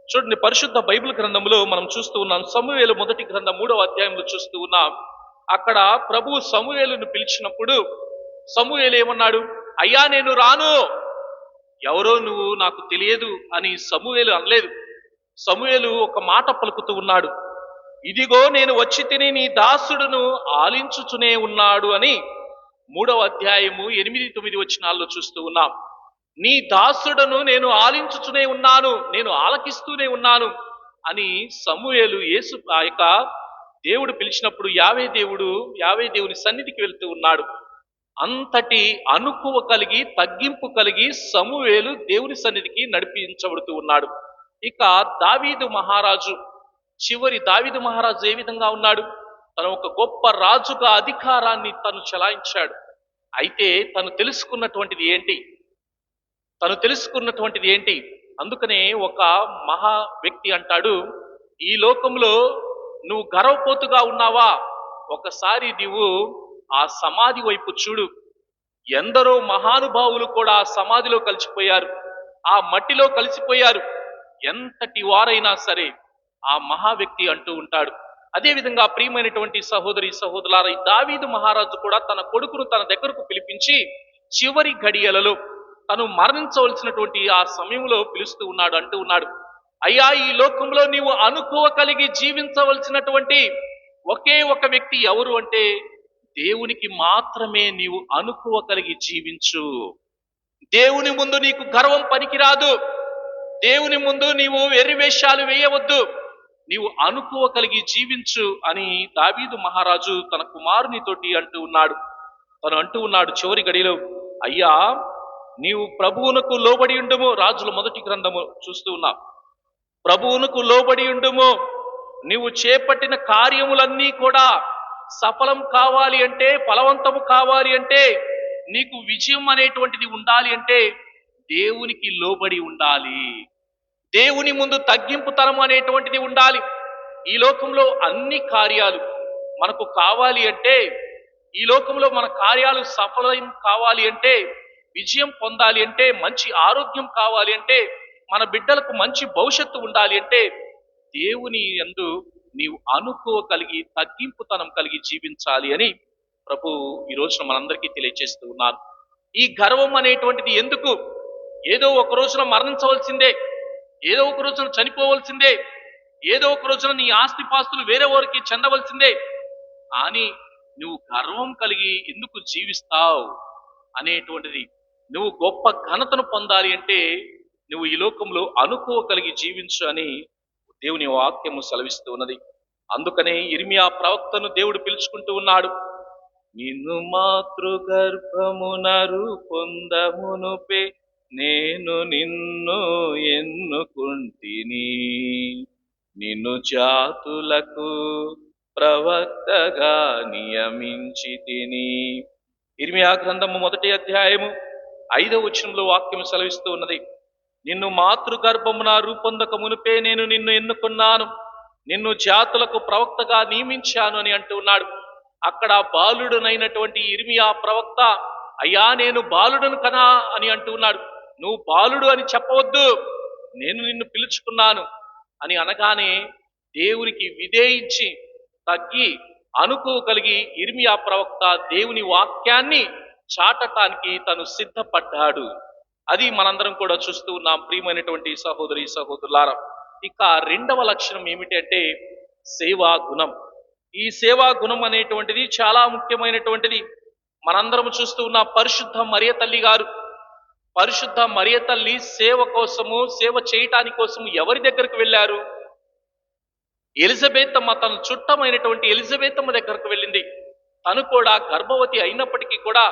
చూడండి, పరిశుద్ధ బైబిల్ గ్రంథంలో మనం చూస్తూ ఉన్నాం. సమూయేలు మొదటి గ్రంథం 3వ అధ్యాయంలో చూస్తూ ఉన్నాం. అక్కడ ప్రభు సమూయేలును పిలిచినప్పుడు సమూయేలు ఏమన్నాడు? అయ్యా నేను రాను, ఎవరో నువ్వు నాకు తెలియదు అని సమూయేలు అనలేదు. సమూయేలు ఒక మాట పలుకుతూ ఉన్నాడు, ఇదిగో నేను వచ్చి తిని నీ దాసుడును ఆలించుచునే ఉన్నాడు అని 3వ అధ్యాయము 8-9 వచనాల్లో చూస్తూ ఉన్నాం. నీ దాసుడును నేను ఆలించుచునే ఉన్నాను, నేను ఆలకిస్తూనే ఉన్నాను అని సమూయేలు యేసు ఆ యొక్క దేవుడు పిలిచినప్పుడు యావే దేవుని సన్నిధికి వెళ్తూ ఉన్నాడు. అంతటి అనుకువ కలిగి, తగ్గింపు కలిగి సమూయేలు దేవుని సన్నిధికి నడిపించబడుతూ ఉన్నాడు. ఇక దావీదు మహారాజు చివరి దావీదు మహారాజు ఏ విధంగా ఉన్నాడు? తను ఒక గొప్ప రాజుగా అధికారాన్ని తను చెలాయించాడు. అయితే తను తెలుసుకున్నటువంటిది ఏంటి? అందుకనే ఒక మహా వ్యక్తి అంటాడు, ఈ లోకంలో నువ్వు గర్వపోతుగా ఉన్నావా? ఒకసారి నీవు ఆ సమాధి వైపు చూడు. ఎందరో మహానుభావులు కూడా ఆ సమాధిలో కలిసిపోయారు, ఆ మట్టిలో కలిసిపోయారు. ఎంతటి వారైనా సరే ఆ మహా వ్యక్తి అంటూ ఉంటాడు. అదేవిధంగా ప్రియమైనటువంటి సహోదరి సహోదరులారా, ఈ దావీదు మహారాజు కూడా తన కొడుకును తన దగ్గరకు పిలిపించి చివరి ఘడియలలో తను మరణించవలసినటువంటి ఆ సమయంలో పిలుస్తూ ఉన్నాడు, అంటూ ఉన్నాడు, అయ్యా, ఈ లోకంలో నీవు అనుకువ కలిగి జీవించవలసినటువంటి ఒకే ఒక వ్యక్తి ఎవరు అంటే దేవునికి మాత్రమే నీవు అనుకువ కలిగి జీవించు. దేవుని ముందు నీకు గర్వం పనికిరాదు. దేవుని ముందు నీవు వెర్రివేషాలు వేయవద్దు. నీవు అనుకువ కలిగి జీవించు అని దావీదు మహారాజు తన కుమారునితోటి అంటూ ఉన్నాడు చివరి గడిలో, అయ్యా, నీవు ప్రభువునకు లోబడి ఉండుము. రాజుల మొదటి గ్రంథము చూస్తూ ఉన్నాం. ప్రభువునకు లోబడి ఉండుము. నీవు చేపట్టిన కార్యములన్నీ కూడా సఫలం కావాలి అంటే, ఫలవంతము కావాలి అంటే, నీకు విజయం అనేటువంటిది ఉండాలి అంటే దేవునికి లోబడి ఉండాలి. దేవుని ముందు తగ్గింపుతనం అనేటువంటిది ఉండాలి. ఈ లోకంలో అన్ని కార్యాలు మనకు కావాలి అంటే, ఈ లోకంలో మన కార్యాలు సఫలం కావాలి అంటే, విజయం పొందాలి అంటే, మంచి ఆరోగ్యం కావాలి అంటే, మన బిడ్డలకు మంచి భవిష్యత్తు ఉండాలి అంటే దేవుని యందు నీవు అనుకో కలిగి తగ్గింపుతనం కలిగి జీవించాలి అని ప్రభు ఈ రోజున మనందరికీ తెలియజేస్తూ ఉన్నారు. ఈ గర్వం అనేటువంటిది ఎందుకు? ఏదో ఒక రోజున మరణించవలసిందే, ఏదో ఒక రోజున చనిపోవలసిందే, ఏదో ఒక రోజున నీ ఆస్తిపాస్తులు వేరే వారికి చెందవలసిందే. కానీ నువ్వు గర్వం కలిగి ఎందుకు జీవిస్తావు అనేటువంటిది, నువ్వు గొప్ప ఘనతను పొందాలి అంటే నువ్వు ఈ లోకంలో అనుకో కలిగి జీవించు అని దేవుని వాక్యము సెలవిస్తూ ఉన్నది. అందుకనే ఇర్మియా ప్రవక్తను దేవుడు పిలుచుకుంటూ ఉన్నాడు, నిన్ను మాతృగర్భమున రూపొందమునుపే నేను నిన్ను ఎన్నుకుంటిని, నిన్ను జాతులకు ప్రవక్తగా నియమించితిని. ఇర్మియా గ్రంథము 1వ అధ్యాయము 5వ వచనంలో వాక్యం సెలవిస్తూ ఉన్నది, నిన్ను మాతృగర్భమున రూపొందక మునుపే నేను నిన్ను ఎన్నుకున్నాను, నిన్ను జాతులకు ప్రవక్తగా నియమించాను అని అంటూ ఉన్నాడు. అక్కడ బాలుడనైనటువంటి ఇర్మియా ప్రవక్త, అయ్యా, నేను బాలుడను కదా అని అంటూ ఉన్నాడు. నువ్వు బాలుడు అని చెప్పవద్దు, నేను నిన్ను పిలుచుకున్నాను అని అనగానే దేవునికి విధేయించి తగ్గి అనుకోగలిగి ఇర్మియా ప్రవక్త దేవుని వాక్యాన్ని చాటటానికి తను సిద్ధపడ్డాడు. అది మనందరం కూడా చూస్తూ ఉన్నాం ప్రియమైనటువంటి సహోదరి సహోదరులారా. ఇక రెండవ లక్షణం ఏమిటి అంటే సేవా గుణం. ఈ సేవా గుణం అనేటువంటిది చాలా ముఖ్యమైనటువంటిది. మనందరం చూస్తూ ఉన్న పరిశుద్ధ మరియ తల్లి గారు, పరిశుద్ధ మరియ తల్లి సేవ చేయటాని కోసము ఎవరి దగ్గరకు వెళ్ళారు? ఎలిజబెతమ్మ, తన చుట్టమైనటువంటి ఎలిజబెతమ్మ దగ్గరకు వెళ్ళింది. తను కూడా గర్భవతి అయినప్పటికీ కూడా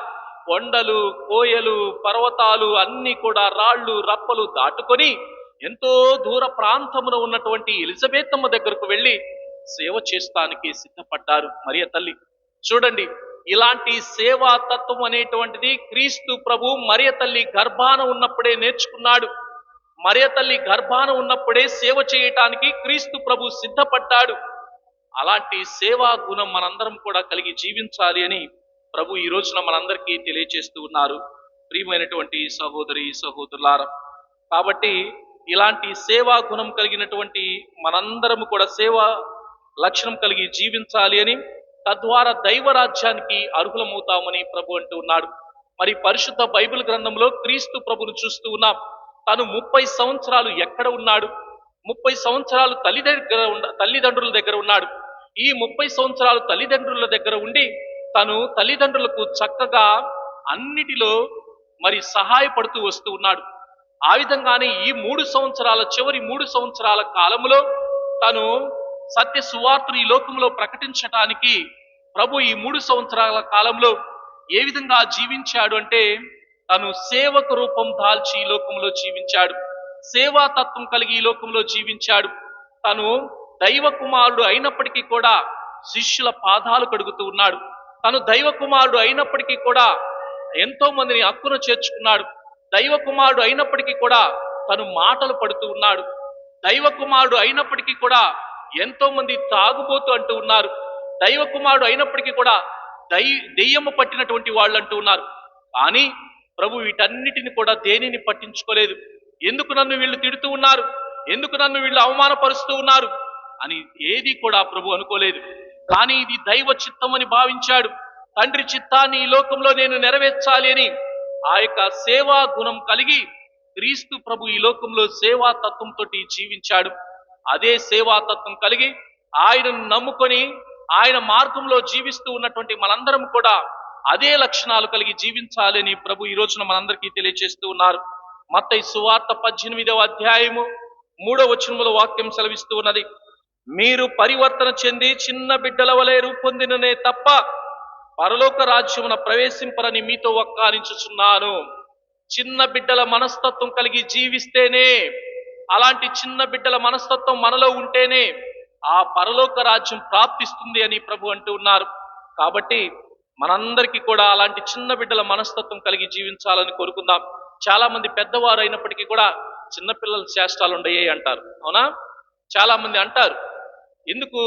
కొండలు, కోయలు, పర్వతాలు అన్ని కూడా రాళ్ళు రప్పలు దాటుకొని ఎంతో దూర ప్రాంతమున ఉన్నటువంటి ఎలిజబెతమ్మ దగ్గరకు వెళ్ళి సేవ చేస్తానికి సిద్ధపడ్డారు మరియ తల్లి. చూడండి, ఇలాంటి సేవా తత్వం అనేటువంటిది క్రీస్తు ప్రభు మరియ తల్లి గర్భాన ఉన్నప్పుడే నేర్చుకున్నాడు. మరియ తల్లి గర్భాన ఉన్నప్పుడే సేవ చేయటానికి క్రీస్తు ప్రభు సిద్ధపడ్డాడు. అలాంటి సేవా గుణం మనందరం కూడా కలిగి జీవించాలి అని ప్రభు ఈ రోజున మనందరికీ తెలియజేస్తూ ఉన్నారు ప్రియమైనటువంటి సహోదరి సహోదరులారా. కాబట్టి ఇలాంటి సేవా గుణం కలిగినటువంటి మనందరము కూడా సేవా లక్షణం కలిగి జీవించాలి అని, తద్వారా దైవరాజ్యానికి అర్హులమవుతామని ప్రభు అంటూ ఉన్నాడు. మరి పరిశుద్ధ బైబిల్ గ్రంథంలో క్రీస్తు ప్రభును చూస్తూ ఉన్నాం. తను 30 సంవత్సరాలు ఎక్కడ ఉన్నాడు? 30 సంవత్సరాలు తల్లిదండ్రుల దగ్గర ఉన్నాడు. ఈ 30 సంవత్సరాలు తల్లిదండ్రుల దగ్గర ఉండి తను తల్లిదండ్రులకు చక్కగా అన్నిటిలో మరి సహాయపడుతూ వస్తూ ఉన్నాడు. ఆ విధంగానే ఈ చివరి 3 సంవత్సరాల కాలంలో తను సత్య సువార్తను ఈ లోకంలో ప్రకటించటానికి ప్రభు ఈ 3 సంవత్సరాల కాలంలో ఏ విధంగా జీవించాడు అంటే తను సేవక రూపం దాల్చి ఈ లోకంలో జీవించాడు. సేవా తత్వం కలిగి ఈ లోకంలో జీవించాడు. తను దైవ కుమారుడు అయినప్పటికీ కూడా శిష్యుల పాదాలు కడుగుతూ ఉన్నాడు. తను దైవ కుమారుడు అయినప్పటికీ కూడా ఎంతో మందిని హక్కున చేర్చుకున్నాడు. దైవ కుమారుడు అయినప్పటికీ కూడా తను మాటలు పడుతూ ఉన్నాడు. దైవ కుమారుడు అయినప్పటికీ కూడా ఎంతో మంది తాగుబోతూ అంటూ ఉన్నారు. దైవ కుమారుడు అయినప్పటికీ కూడా దెయ్యము పట్టినటువంటి వాళ్ళు అంటూ ఉన్నారు. కానీ ప్రభు వీటన్నిటిని కూడా దేనిని పట్టించుకోలేదు. ఎందుకు నన్ను వీళ్ళు తిడుతూ ఉన్నారు, ఎందుకు నన్ను వీళ్ళు అవమానపరుస్తూ ఉన్నారు అని ఏది కూడా ప్రభు అనుకోలేదు. కానీ ఇది దైవ చిత్తం అని భావించాడు. తండ్రి చిత్తాన్ని ఈ లోకంలో నేను నెరవేర్చాలి అని ఆ యొక్క సేవా గుణం కలిగి క్రీస్తు ప్రభు ఈ లోకంలో సేవా తత్వంతో జీవించాడు. అదే సేవా తత్వం కలిగి ఆయనను నమ్ముకొని ఆయన మార్గంలో జీవిస్తూ ఉన్నటువంటి మనందరం కూడా అదే లక్షణాలు కలిగి జీవించాలని ప్రభు ఈ రోజున మనందరికీ తెలియజేస్తూ ఉన్నారు. మత్తయి సువార్త 18వ అధ్యాయము 3వ వచనములో వాక్యం సెలవిస్తూ ఉన్నది, మీరు పరివర్తన చెంది చిన్న బిడ్డల వలె రూపొందిననే తప్ప పరలోక రాజ్యమున ప్రవేశింపరని మీతో వక్కారించుచున్నాను. చిన్న బిడ్డల మనస్తత్వం కలిగి జీవిస్తేనే, అలాంటి చిన్న బిడ్డల మనస్తత్వం మనలో ఉంటేనే ఆ పరలోక రాజ్యం ప్రాప్తిస్తుంది అని ప్రభు అంటూ ఉన్నారు. కాబట్టి మనందరికీ కూడా అలాంటి చిన్న బిడ్డల మనస్తత్వం కలిగి జీవించాలని కోరుకుందాం. చాలా మంది పెద్దవారు అయినప్పటికీ కూడా చిన్నపిల్లల చేష్టాలు ఉండయి అంటారు. అవునా? చాలా మంది అంటారు. ఎందుకు?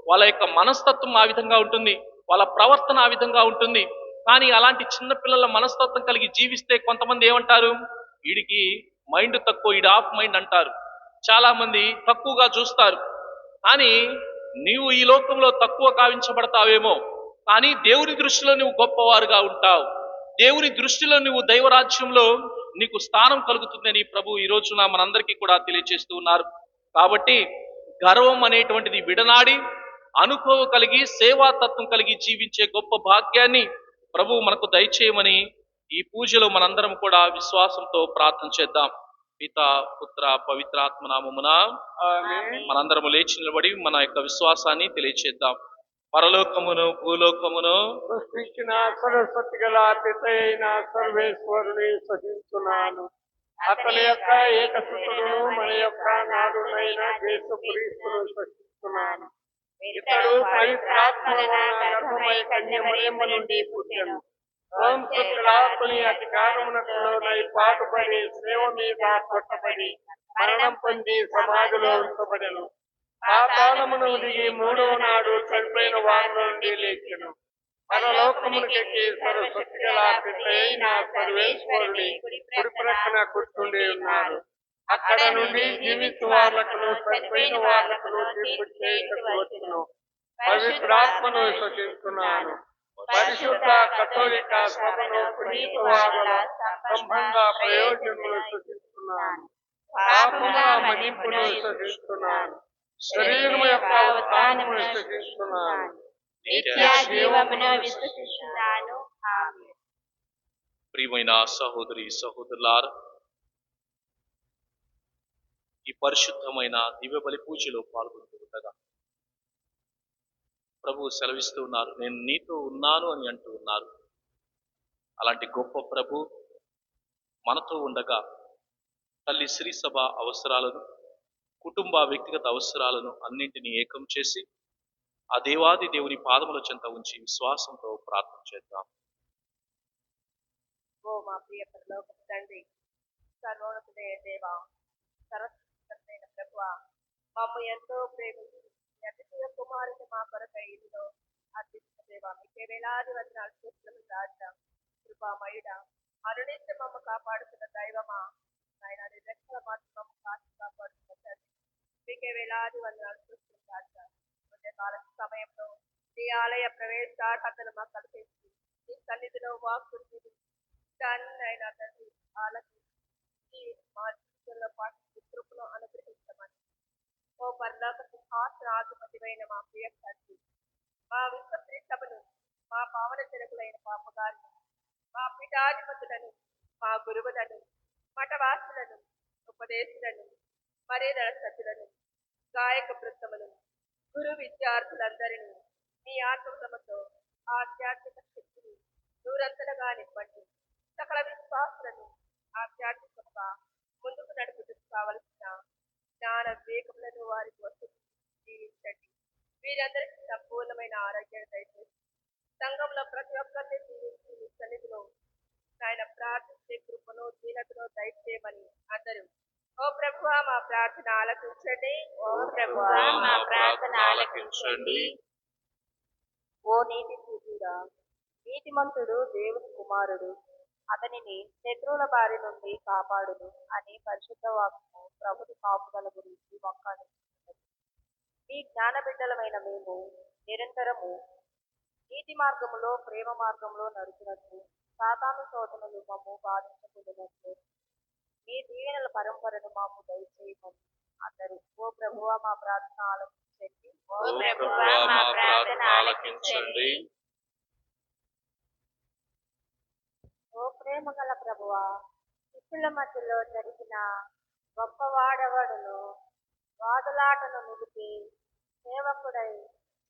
వాళ్ళ యొక్క మనస్తత్వం ఆ విధంగా ఉంటుంది, వాళ్ళ ప్రవర్తన ఆ విధంగా ఉంటుంది. కానీ అలాంటి చిన్నపిల్లల మనస్తత్వం కలిగి జీవిస్తే కొంతమంది ఏమంటారు, వీడికి మైండ్ తక్కువ, వీడి ఆఫ్ మైండ్ అంటారు. చాలా మంది తక్కువగా చూస్తారు. కానీ నీవు ఈ లోకంలో తక్కువ కావించబడతావేమో, కానీ దేవుని దృష్టిలో నువ్వు గొప్పవారుగా ఉంటావు. దేవుని దృష్టిలో నువ్వు దైవరాజ్యంలో నీకు స్థానం కలుగుతుందని ప్రభు ఈ రోజున మనందరికీ కూడా తెలియజేస్తూ ఉన్నారు. కాబట్టి గర్వం అనేటువంటిది విడనాడి అనుభవం కలిగి సేవాతత్వం కలిగి జీవించే గొప్ప భాగ్యాన్ని ప్రభు మనకు దయచేయమని ఈ పూజలో మనందరం కూడా విశ్వాసంతో ప్రార్థన చేద్దాం. పిత, పుత్ర, పవిత్రాత్మ నామమున మనందరము లేచి నిలబడి మన యొక్క విశ్వాసాన్ని తెలియచేద్దాం. పరలోకమును భూలోకమును సృష్టించిన సరస్వతి గల పిత అయిన సర్వేశ్వరుని సహిస్తున్నాను. అతని యొక్క ఏకసుతుడును మన యొక్క నాడునైన యేసుక్రీస్తును సహిస్తున్నాను. ఇతడు పవిత్రాత్మ గర్భమై కన్య మరియమ్మ నుండి పుట్టెను. రోమశక్తులాత్మని అధికారమునకు లోనై పాటుపడి సేవ మీద కొట్టబడి మరణం పొంది సమాధిలో ఉంచబడెను. పాతాళమును దిగి 3వ నాడు చనిపోయిన వారి నుండి లేచెను. పరలోకమునకెక్కి సరస్వతి గల పిత అయిన సర్వేశ్వరుని కుడి ప్రక్కన కూర్చుండి ఉన్నారు. అక్కడ నుండి జీవించు వాళ్లకును చనిపోయిన వాళ్లకును తీర్పు చేయుటకు వచ్చును. పవిత్రాత్మను విశ్వసిస్తున్నాను. పరిశుద్ధ కథోలిక సభను పునీత వారుల సంబంధ ప్రయోజనములు విశ్వసిస్తున్నాను. పాపముల మన్నింపును విశ్వసిస్తున్నాను. శరీరము యొక్క ఉత్థానమును విశ్వసిస్తున్నాను. నిత్య జీవమును విశ్వసిస్తున్నాను. ఆమేన్. ప్రియమైన సహోదరి సహోదరులారా, ఈ పరిశుద్ధమైన దివ్య బలి పూజలో పాల్గొంటుండగా ప్రభు సెలవిస్తూ ఉన్నారు, నేను నీతో ఉన్నాను అని అంటూ ఉన్నారు. అలాంటి గొప్ప ప్రభు మనతో ఉండగా తల్లి శ్రీ సభ అవసరాలను, కుటుంబ వ్యక్తిగత అవసరాలను అన్నింటినీ ఏకం చేసి ఆ దేవాది దేవుని పాదముల చెంత ఉంచి విశ్వాసంతో ప్రార్థన చేద్దాం. ఓ మా ప్రియ పరలోకపు తండ్రి, సర్వోన్నతుడైన దేవా, సర్వశక్తిమంతుడైన ప్రభువా, మమ్ము ఎంతో ప్రేమించి అతిథియ కుమారుని మా కొరకై ఇదిలో అర్పించిన దేవా, మీకే వేలాది వందనాలు చేస్తున్నాము. రాజా, కృపామయుడా, అనునిత్యం మమ్మ కాపాడుతున్న దైవమా, ఆయన రక్షణ మాత్రం మమ్మ కాచి కాపాడుతున్న తండ్రి, మీకే వేలాది వందనాలు చేస్తున్నాము. రాజా, కాల సమయంలో నీ ఆలయ ప్రవేశాటను మాకు కలిపేసి నీ సన్నిధిలో వాక్కులు అయినా తండ్రి ఆలకి మా జీవితంలో పాటు కృపను అనుగ్రహించమని ఓ పరలోక సింహాసనాధిపతివైన మా ప్రియ తండ్రి, మా విశ్వప్రియ సభను, మా పావన జనకులైన పాపగారిని, మా పీఠాధిపతులను, మా గురువులను, మఠవాసులను, ఉపదేశులను, మర్యాదల సభ్యులను, గాయక బృందములను, గురు విద్యార్థులందరినీ మీ ఆత్మతో ఆధ్యాత్మిక శక్తిని దూరంతలుగా నింపండి. సకల విశ్వాసులను ఆధ్యాత్మికంగా ముందుకు నడుపుతూ కావలసిన జ్ఞాన వివేకములను వారికి వస్తుంది. దీవించండి. వీరందరికీ సంపూర్ణమైన ఆరోగ్యాన్ని దయచేసి సంఘంలో ప్రతి ఒక్కరిని దీవించి మీ సన్నిధిలో ఆయన ప్రార్థించే కృపను దీనతను దయచేయమని అందరూ ఓ ప్రభువా మా ప్రార్థన ఆలకించండి. ఓ ప్రభువా మా ప్రార్థన ఆలకించండి. ఓ నీతి సూర్యుడా, నీతిమంతుడు దేవుని కుమారుడు, అతనిని శత్రువుల బారి నుండి కాపాడును అని పరిశుద్ధ వాక్యము ప్రభుని కాపుదల గురించి వక్కాణిస్తున్నది. మీ జ్ఞాన బిడ్డలమైన మేము నిరంతరము నీతి మార్గములో ప్రేమ మార్గంలో నడుచునట్లు సాతాను శోధనలు మమ్ము బాధించకూడనట్లు మీ దీవెనల పరంపరను మాకు దయచేయమని అందరూ ఓ ప్రభువా మా ప్రార్థన ఆలకించండి. ఓ ప్రభువా మా ప్రార్థన ఆలకించండి. ఓ ప్రేమ గల ప్రభువా, శిష్యుల మధ్యలో జరిగిన గొప్పవాడవడును వాదులాటను నిలిపి సేవకుడై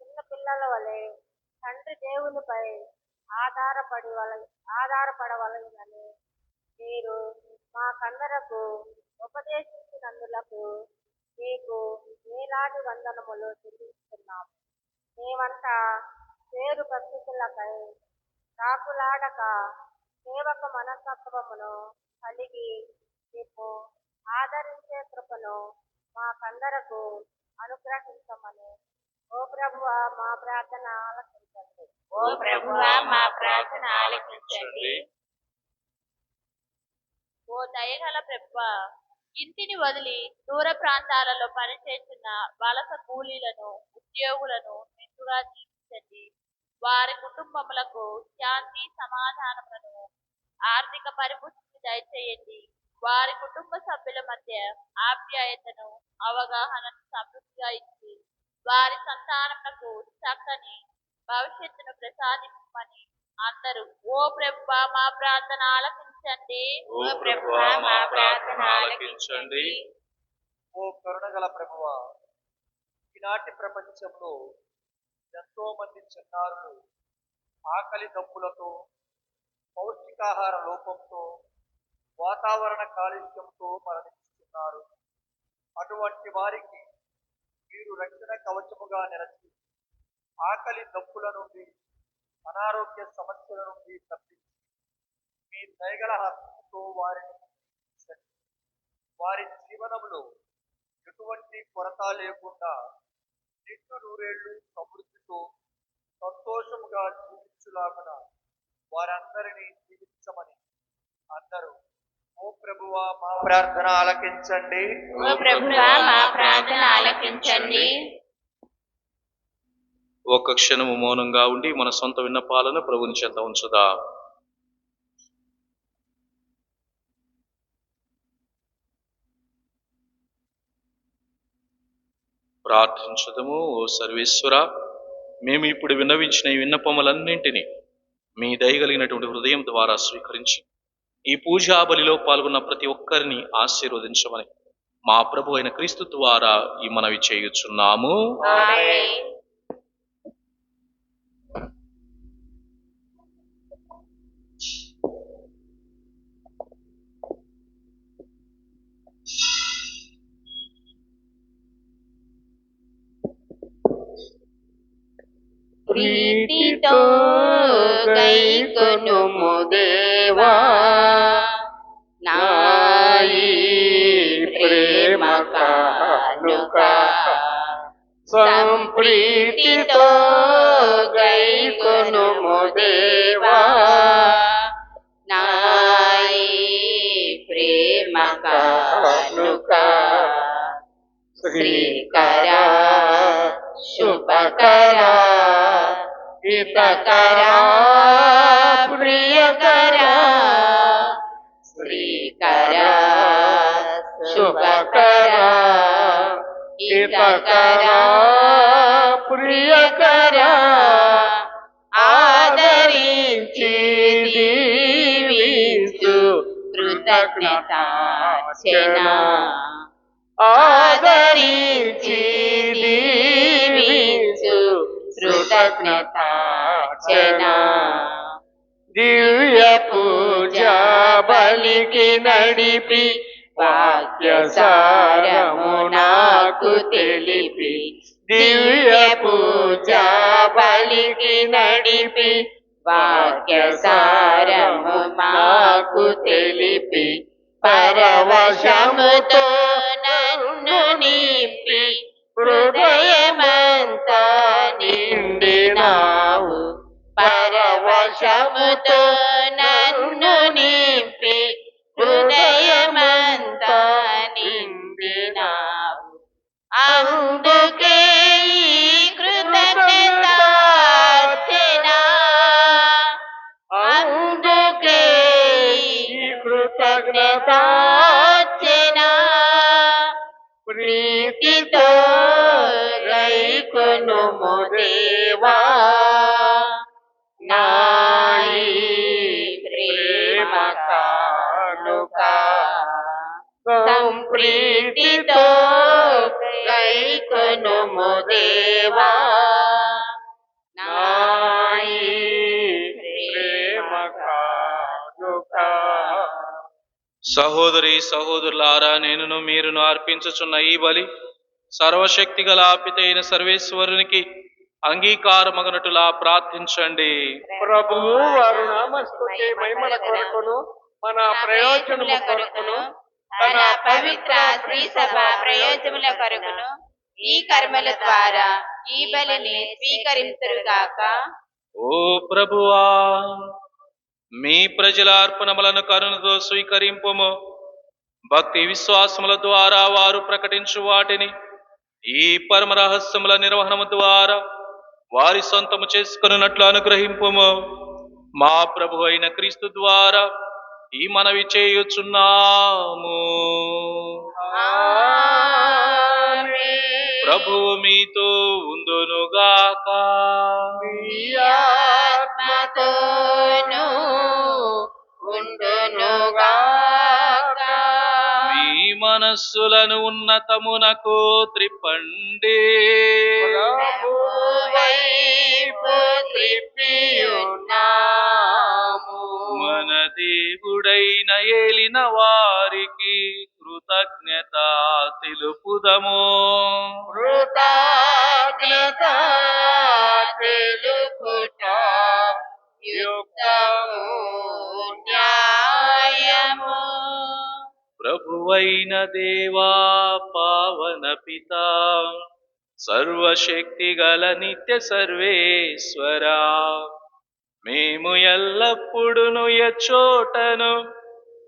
చిన్న పిల్లల వలె తండ్రి దేవునిపై ఆధారపడవలెనని మీరు మాకందరకు ఉపదేశించినందులకు మీకు వేలాది వందనములు చెల్లిస్తున్నాము. మేమంతా పేరు పరిస్థితులకై కాకులాడక సేవక మనస్తత్వమును కలిగి మీకు ఆదరించే కృపను మాకందరకు అనుగ్రహించమని ఓ ప్రభువా మా ప్రార్థన ఆలకించండి. ఓ ప్రభువా మా ప్రార్థన ఆలకించండి. ఓ దయగల ప్రభువా, ఇంటిని వదిలి దూర ప్రాంతాలలో పనిచేస్తున్న వలస కూలీలను ఉద్యోగులను మెండుగా దీవించండి. వారి కుటుంబములకు శాంతి సమాధానములను ఆర్థిక పరిపుష్టిని దయచేయండి. వారి కుటుంబ సభ్యుల మధ్య ఆప్యాయతను అవగాహనను సమృద్ధిగా ఇచ్చి వారి సంతానములకు చక్కని భవిష్యత్తును ప్రసాదించమని అందరూ ఓ ప్రభువా మా ప్రార్థన ఆలకించండి. ఓ ప్రభువా మా ప్రార్థన ఆలకించండి. ఓ కరుణగల ప్రభువా, ఈనాటి ప్రపంచంలో ఎంతో మంది చిన్నారులు ఆకలి దప్పులతో, పౌష్టికాహార లోపంతో, వాతావరణ కాలుష్యంతో మరణిస్తున్నారు. అటువంటి వారికి మీరు రక్షణ కవచముగా నిలిచి ఆకలి దప్పుల నుండి, అనారోగ్య సమస్యల నుండి తప్పించి మీ దయగల హస్తంతో వారిని రక్షించండి. వారి జీవనంలో ఎటువంటి కొరత లేకుండా నిండు నూరేళ్లు సమృద్ధితో సంతోషముగా జీవించులాగున వారందరినీ జీవించమని అందరూ ఓ ప్రభువా మా ప్రార్థన ఆలకించండి. ఓ ప్రభువా మా ప్రార్థన ఆలకించండి. ఒక్క క్షణము మౌనంగా ఉండి మన సొంత విన్నపాలను ప్రభుని చెంత ఉంచుదా. ప్రార్థించుదము. ఓ సర్వేశ్వర, మేము ఇప్పుడు విన్నవించిన ఈ విన్నపములన్నింటినీ మీ దయగలిగినటువంటి హృదయం ద్వారా స్వీకరించి ఈ పూజా బలిలో పాల్గొన్న ప్రతి ఒక్కరిని ఆశీర్వదించమని మా ప్రభు అయిన క్రీస్తు ద్వారా ఈ మనవి చేయుచున్నాము. ఆమేన్. ప్రీతితో గైకొనుము దేవా, నాయి ప్రేమ కానుక. సంప్రీతితో గైకొనుము దేవా, నాయి ప్రేమ కానుక. శ్రీకరా శుభకరా హితకరా ప్రియకరా. శ్రీకరా శుభకరా హితకరా ప్రియకరా. ఆదరించి దీవించు కృతజ్ఞతార్చన. ఆదరించి దీవించు కృతజ్ఞతార్చన. దివ్య పూజా బలికి నడిపి వాక్య సారము నాకు తెలిపి దివ్య పూజ బలికి నడిపి వాక్య సారము మాకు తెలిపి పరవశముతో నన్ను నింపి హృదయమంతా నిండినావు పరవశముతో నన్ను నింపి హృదయమంతా నిండినావు అందుకే ఈ కృతజ్ఞతార్చన అందుకే ఈ కృతజ్ఞతార్చన ప్రీతితో గైకొనుము దేవా నాయి ప్రేమ కానుక సంప్రీతితో గైకొనుము దేవా నాయి ప్రేమ కానుక. సహోదరి సహోదరులారా, నేనును మీరును అర్పించుచున్న ఈ బలి సర్వశక్తి గల పితైన సర్వేశ్వరునికి అంగీకారమగనటులా ప్రార్థించండి. ప్రభువు వారు నామస్తుతి మహిమల కొరకును మన ప్రయోజనము కొరకును తన పవిత్ర శ్రీ సభ ప్రయోజనముల కొరకును ఈ కర్మల ద్వారా ఈ బలిని స్వీకరింతురుగాక. ఓ ప్రభువా, మీ ప్రజల అర్పణములను కరుణతో స్వీకరింపుము. భక్తి విశ్వాసముల ద్వారా వారు ప్రకటించు వాటిని ఈ పరమ రహస్యముల నిర్వహణము ద్వారా వారి సొంతము చేసుకున్నట్లు అనుగ్రహింపుము. మా ప్రభు అయిన క్రీస్తు ద్వారా ఈ మనవి చేయుచున్నాము. ప్రభువు మీతో ఉందునుగాక. ఆత్మతోను ఉండునుగాక. మీ మనస్సులను ఉన్నతమునకు త్రిప్పండి. ప్రభువైపు త్రిప్పియున్నాము. మన దేవుడైన ఏలిన వారికి కృతజ్ఞత తెలుపుదము. కృతజ్ఞత తెలుపుట యుక్తము న్యాయము. ప్రభువైన దేవా, పావన పిత, సర్వశక్తి గల నిత్య సర్వేశ్వరా, మేము ఎల్లప్పుడును ఎచ్చోటను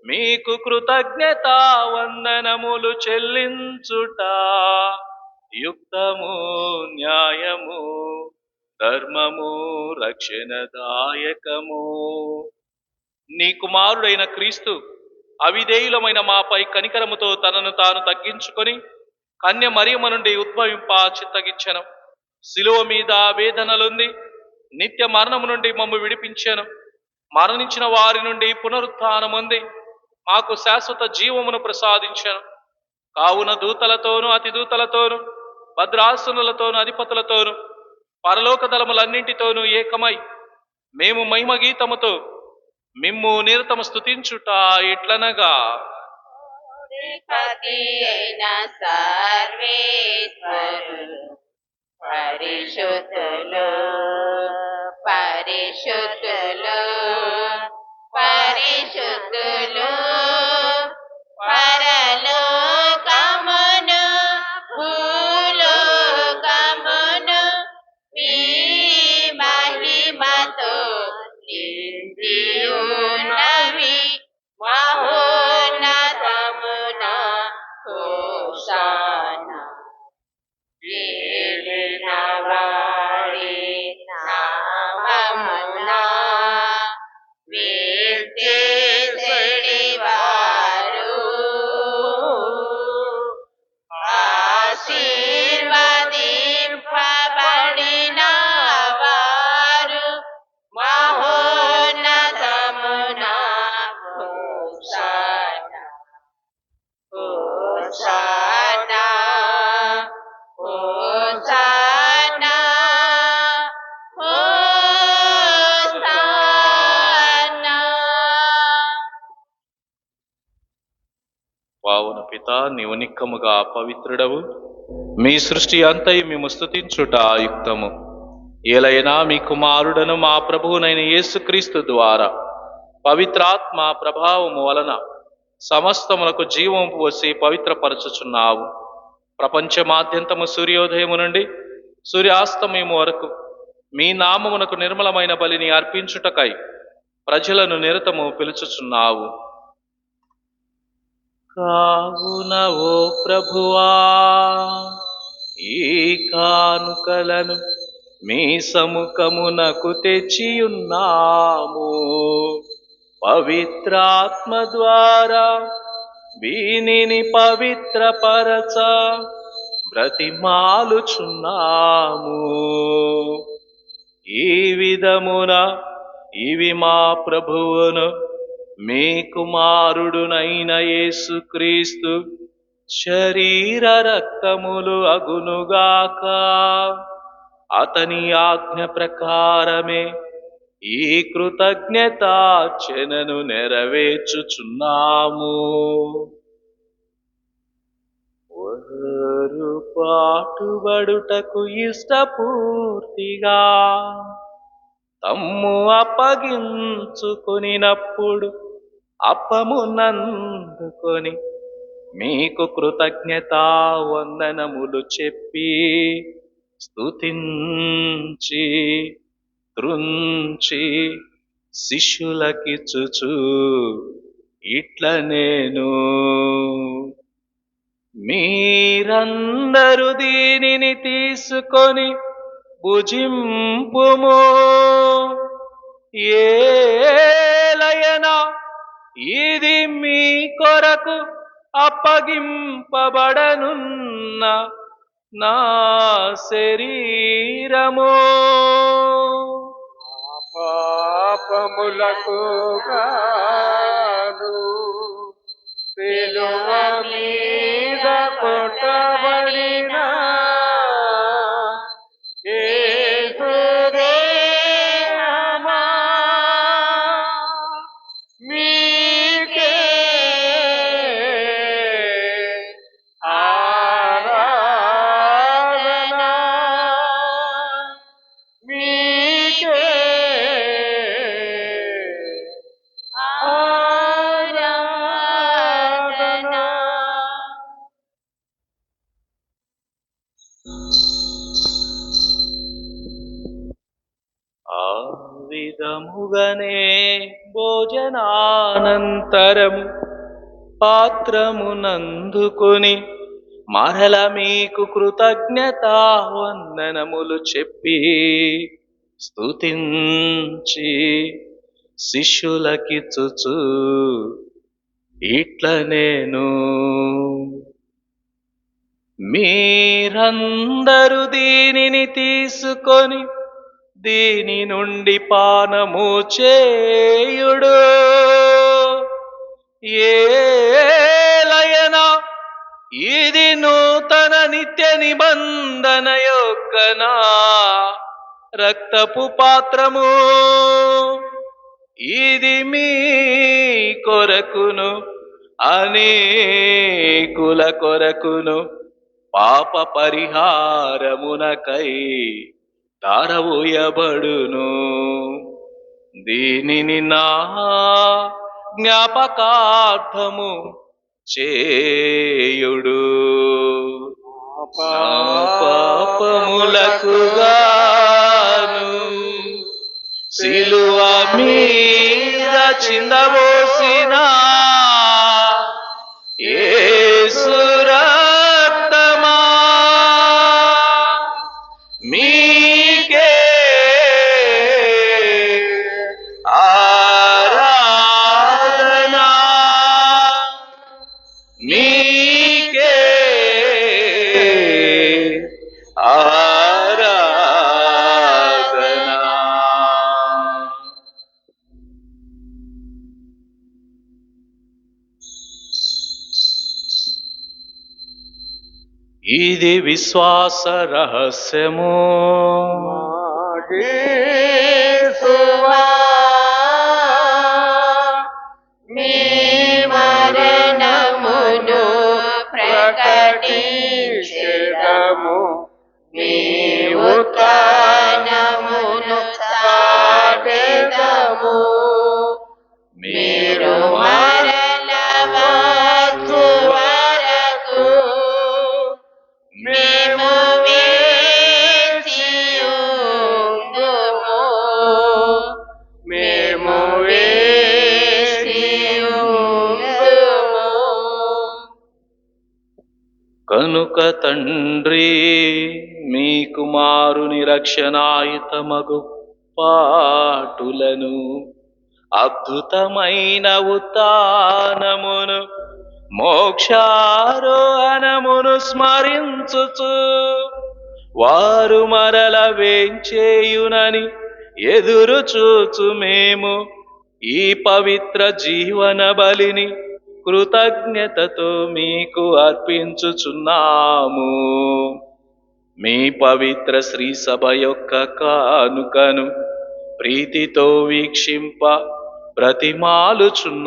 మీకు కృతజ్ఞత వందనములు చెల్లించుట యుక్తము న్యాయము ధర్మము రక్షణదాయకము. నీ కుమారుడైన క్రీస్తు అవిధేయులమైన మాపై కనికరముతో తనను తాను తగ్గించుకొని కన్య మరియమ్మ నుండి ఉద్భవింప చిత్తగించెను. శిలువ మీద వేదనలుంది నిత్య మరణము నుండి మమ్ము విడిపించెను. మరణించిన వారి నుండి పునరుత్థానముంది మాకు శాశ్వత జీవమును ప్రసాదించెను. కావున దూతలతోనూ అతి దూతలతోనూ భద్రాసనులతోనూ అధిపతులతోనూ పరలోక దళములన్నింటితోనూ ఏకమై మేము మహిమ గీతముతో మిమ్ము నిరతము స్తుతించుట ఎట్లనగా, అధిపతి అయిన సర్వేశ్వరులు పరిశుద్ధులు పరిశుద్ధులు పరిశుద్ధులు. పరలోకమును భూలోకమును మీ మహిమతో నిండియున్నవి. మహోన్నతమున హోశానా. ఏలిన వారి నామమున వేంచేసెడివారు ఆశీర్వదింపబడిన వారు. మహోన్నతమున హోశానా హోశానా హోశానా హోశానా. పావన పిత, నీవు నిక్కముగా పవిత్రుడవు. మీ సృష్టి అంతయు మేము స్తుతించుట యుక్తము. ఏలైనా మీ కుమారుడను మా ప్రభువునైన యేసుక్రీస్తు ద్వారా పవిత్రాత్మ ప్రభావము వలన సమస్తములకు జీవము పోసి పవిత్రపరచుచున్నావు. ప్రపంచమాద్యంతము సూర్యోదయము నుండి సూర్యాస్తమయము వరకు మీ నామమునకు నిర్మలమైన బలిని అర్పించుటకై ప్రజలను నిరతము పిలుచుచున్నావు. కావున ఓ ప్రభువా, ఈ కానుకలను మీ సముఖమునకు తెచ్చియున్నాము. పవిత్రాత్మ ద్వారా వీనిని పవిత్రపరచ బ్రతిమాలుచున్నాము. ఈ విధమున ఇవి మా ప్రభువును మీ కుమారుడునైన యేసుక్రీస్తు శరీర రక్తములు అగునుగాక. అతని ఆజ్ఞ ప్రకారమే ఈ కృతజ్ఞతార్చనను నెరవేర్చుచున్నాము. వారు పాటుబడుటకు ఇష్టపూర్తిగా తమ్ము అప్పగించుకొనినప్పుడు అప్పమునందుకొని మీకు కృతజ్ఞతా వందనములు చెప్పి స్తుతించి త్రుంచి శిష్యులకిచ్చుచు ఇట్ల నేను, మీరందరూ దీనిని తీసుకొని భుజింపుము. ఏలయనా ఇది మీ కొరకు అప్పగింపబడనున్న నా శరీరము. పాపములకు గాను సిలువ మీద కొట్టబడిన యేసుదేవమా, మీకే ఆరాధన, మీకే ఆరాధన. ఆ విధముగనే భోజనానంతరము పాత్రమునందుకొని మరల మీకు కృతజ్ఞతా వందనములు చెప్పి స్తుతించి శిష్యులకిచ్చుచు ఇట్ల నేను, మీరందరూ దీనిని తీసుకొని దీని నుండి పానము చేయుడు. ఏలయనా ఇది నూతన నిత్య నిబంధన యొక్క నా రక్తపు పాత్రము. ఇది మీ కొరకును అనేకుల కొరకును పాప పరిహారమునకై ధారవోయబడును. దీనిని నా జ్ఞాపకార్థము చేయుడు. పాపములకు గాను సిలువ మీద చిందబోసిన యేసు రక్తమా, మీకే ఆరాధన, మీకే ఆరాధన. ఇది విశ్వాస రహస్యము. యేసువా, మీ మరణమును ప్రకటించెదము. మీరు మరల వచ్చు వరకు మేము వేచియుందుము. మేము వేచియుందుము. కనుక తండ్రి, మీ కుమారుని రక్షణాయుతమగు పాటులను, అద్భుతమైన ఉత్థానమును, మోక్షారోహణమును స్మరించుచు వారు మరల వేంచేయునని ఎదురు చూచు మేము ఈ పవిత్ర జీవన బలిని కృతజ్ఞతతో మీకు అర్పించుచున్నాము. మీ పవిత్ర శ్రీ సభ యొక్క కానుకను ప్రీతితో వీక్షింప బ్రతిమాలుచున్నాము.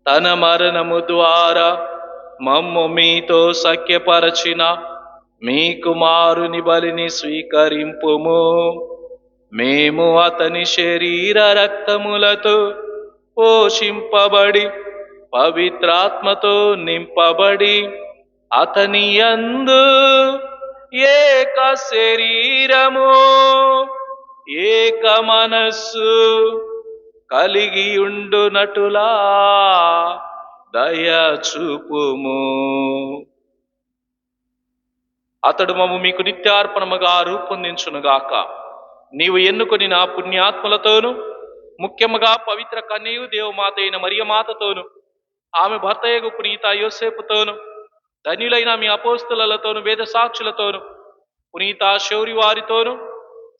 తన మరణము ద్వారా మమ్ము మీతో సఖ్యపరచిన మీ కుమారుని బలిని స్వీకరింపుము. మేము అతని శరీర రక్తములతో పోషింపబడి పవిత్రాత్మతో నింపబడి అతని యందు ఏక శరీరము ఏక మనస్సు కలిగియుండునటులా దయ చూపుము. అతడు మమ్ము మీకు నిత్యార్పణముగా రూపొందించునుగాక. నీవు ఎన్నుకొని నా పుణ్యాత్మలతోను, ముఖ్యముగా పవిత్ర కన్యయు దేవమాత అయిన మరియమాతతోను, ఆమె భర్తయగు పునీత యోసేపుతోను, ధన్యులైన మీ అపోస్తులతోను, వేద సాక్షులతోను, పునీత శౌరి వారితోను,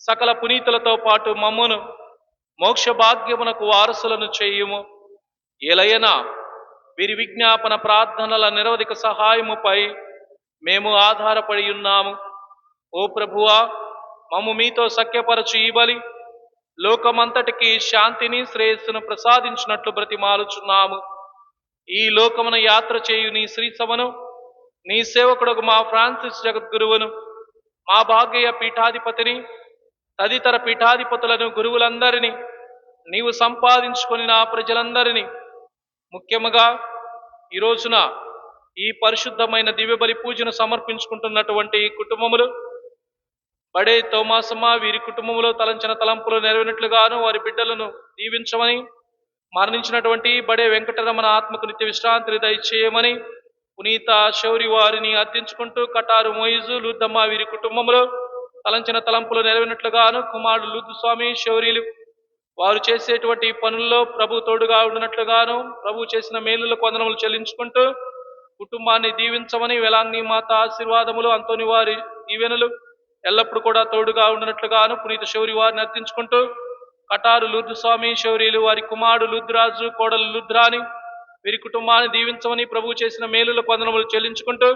సకల పునీతులతో పాటు మమ్మును మోక్ష భాగ్యమునకు వారసులను చేయుము. ఎలయనా వీరి విజ్ఞాపన ప్రార్థనల నిరవధిక సహాయముపై మేము ఆధారపడి ఉన్నాము. ఓ ప్రభువా, మమ్ము మీతో సఖ్యపరచు ఈ బలి లోకమంతటికి శాంతిని, శ్రేయస్సును ప్రసాదించినట్లు బ్రతిమాలుచున్నాము. ఈ లోకమున యాత్ర చేయు నీ శ్రీ సభను, నీ సేవకుడు మా ఫ్రాన్సిస్ జగద్గురువును, మా భాగ్య పీఠాధిపతిని, తదితర పీఠాధిపతులను, గురువులందరినీ, నీవు సంపాదించుకొని నా ప్రజలందరినీ, ముఖ్యముగా ఈ రోజున ఈ పరిశుద్ధమైన దివ్యబలి పూజను సమర్పించుకుంటున్నటువంటి కుటుంబములు, బడే తోమాసమ్మ వీరి కుటుంబంలో తలంచిన తలంపులు నెరవేరినట్లుగాను వారి బిడ్డలను దీవించమని, మరణించినటువంటి బడే వెంకటరమణ ఆత్మకు నిత్య విశ్రాంతిని దయచేయమని పునీత శౌరి వారిని అర్థించుకుంటూ, కటారు మోయిజు లూద్దమ్మ వీరి కుటుంబంలో తలంచిన తలంపులు నెరవేరినట్లుగాను, కుమారుడు లూద్దు స్వామి శౌరీలు వారు చేసేటువంటి పనుల్లో ప్రభు తోడుగా ఉండినట్లుగాను, ప్రభు చేసిన మేలులకు వందనములు చెల్లించుకుంటూ కుటుంబాన్ని దీవించమని, వెలాంగి మాత ఆశీర్వాదములు, అంతోని వారి దీవెనలు ఎల్లప్పుడు కూడా తోడుగా ఉండినట్లుగాను పునీత శౌరి వారిని అర్థించుకుంటూ, కటారు లూద్దు స్వామి శౌరీలు వారి కుమారుడు లుద్రాజు, కోడలు లుద్రాని వీరి కుటుంబాన్ని దీవించమని, ప్రభు చేసిన మేలులకు వందనములు చెల్లించుకుంటూ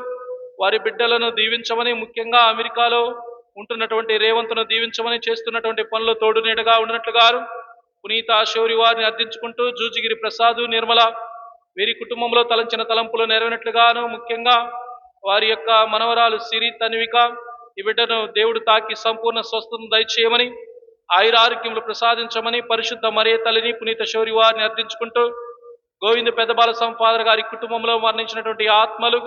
వారి బిడ్డలను దీవించమని, ముఖ్యంగా అమెరికాలో ఉంటున్నటువంటి రేవంతును దీవించమని, చేస్తున్నటువంటి పనులు తోడు నీడగా ఉండినట్లుగాను పునీత శౌరి వారిని అర్థించుకుంటూ, జూజిగిరి ప్రసాదు, నిర్మల వీరి కుటుంబంలో తలంచిన తలంపులు నెరవేరినట్లుగాను, ముఖ్యంగా వారి యొక్క మనవరాలు సిరి తన్విక ఈ బిడ్డను దేవుడు తాకి సంపూర్ణ స్వస్థతను దయచేయమని, ఆయురారోగ్యములు ప్రసాదించమని, పరిశుద్ధ మరియ తల్లిని పునీత శౌరి వారిని అర్థించుకుంటూ, గోవింద పెద్దబాల సంపాదర గారి కుటుంబంలో మరణించినటువంటి ఆత్మలు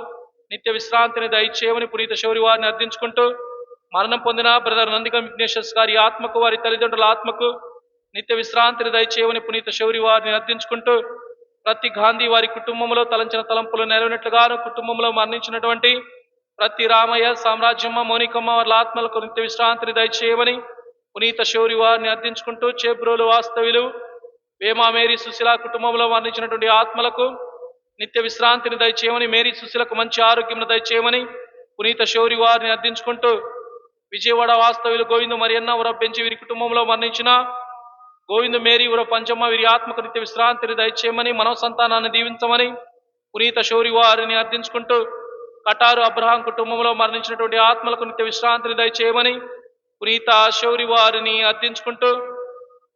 నిత్య విశ్రాంతిని దయచేయమని పునీత శౌరి వారిని అర్థించుకుంటూ, మరణం పొందిన బ్రదర్ నందిగం విఘ్నేశ్వర్ గారి ఆత్మకు, వారి తల్లిదండ్రుల ఆత్మకు నిత్య విశ్రాంతిని దయచేయమని పునీత శౌరి వారిని అర్థించుకుంటూ, ప్రతి గాంధీ వారి కుటుంబంలో తలంచిన తలంపులు నెరవేరినట్లుగాను, కుటుంబంలో మరణించినటువంటి ప్రతి రామయ్య, సామ్రాజ్యమ్మ, మోనికమ్మ వారి ఆత్మలకు నిత్య విశ్రాంతిని దయచేయమని పునీత శౌరి వారిని అర్థించుకుంటూ, చేబ్రోలు వాస్తవ్యులు, వేమా మేరీ సుశీల కుటుంబంలో మరణించినటువంటి ఆత్మలకు నిత్య విశ్రాంతిని దయచేయమని, మేరీ సుశీలకు మంచి ఆరోగ్యం దయచేయమని పునీత శౌరి వారిని అర్థించుకుంటూ, విజయవాడ వాస్తవ్యులు గోవిందు మరియన్న ఉర బెంచి వీరి కుటుంబంలో మరణించిన గోవిందు మేరీ ఉర పంచమ్మ వీరి ఆత్మకు నిత్య విశ్రాంతిని దయచేయమని, మనవ సంతానాన్ని దీవించమని పునీత శౌరి వారిని అర్థించుకుంటూ, కటారు అబ్రహాం కుటుంబంలో మరణించినటువంటి ఆత్మలకు నిత్య విశ్రాంతిని దయచేయమని పునీత శౌరి వారిని అర్థించుకుంటూ,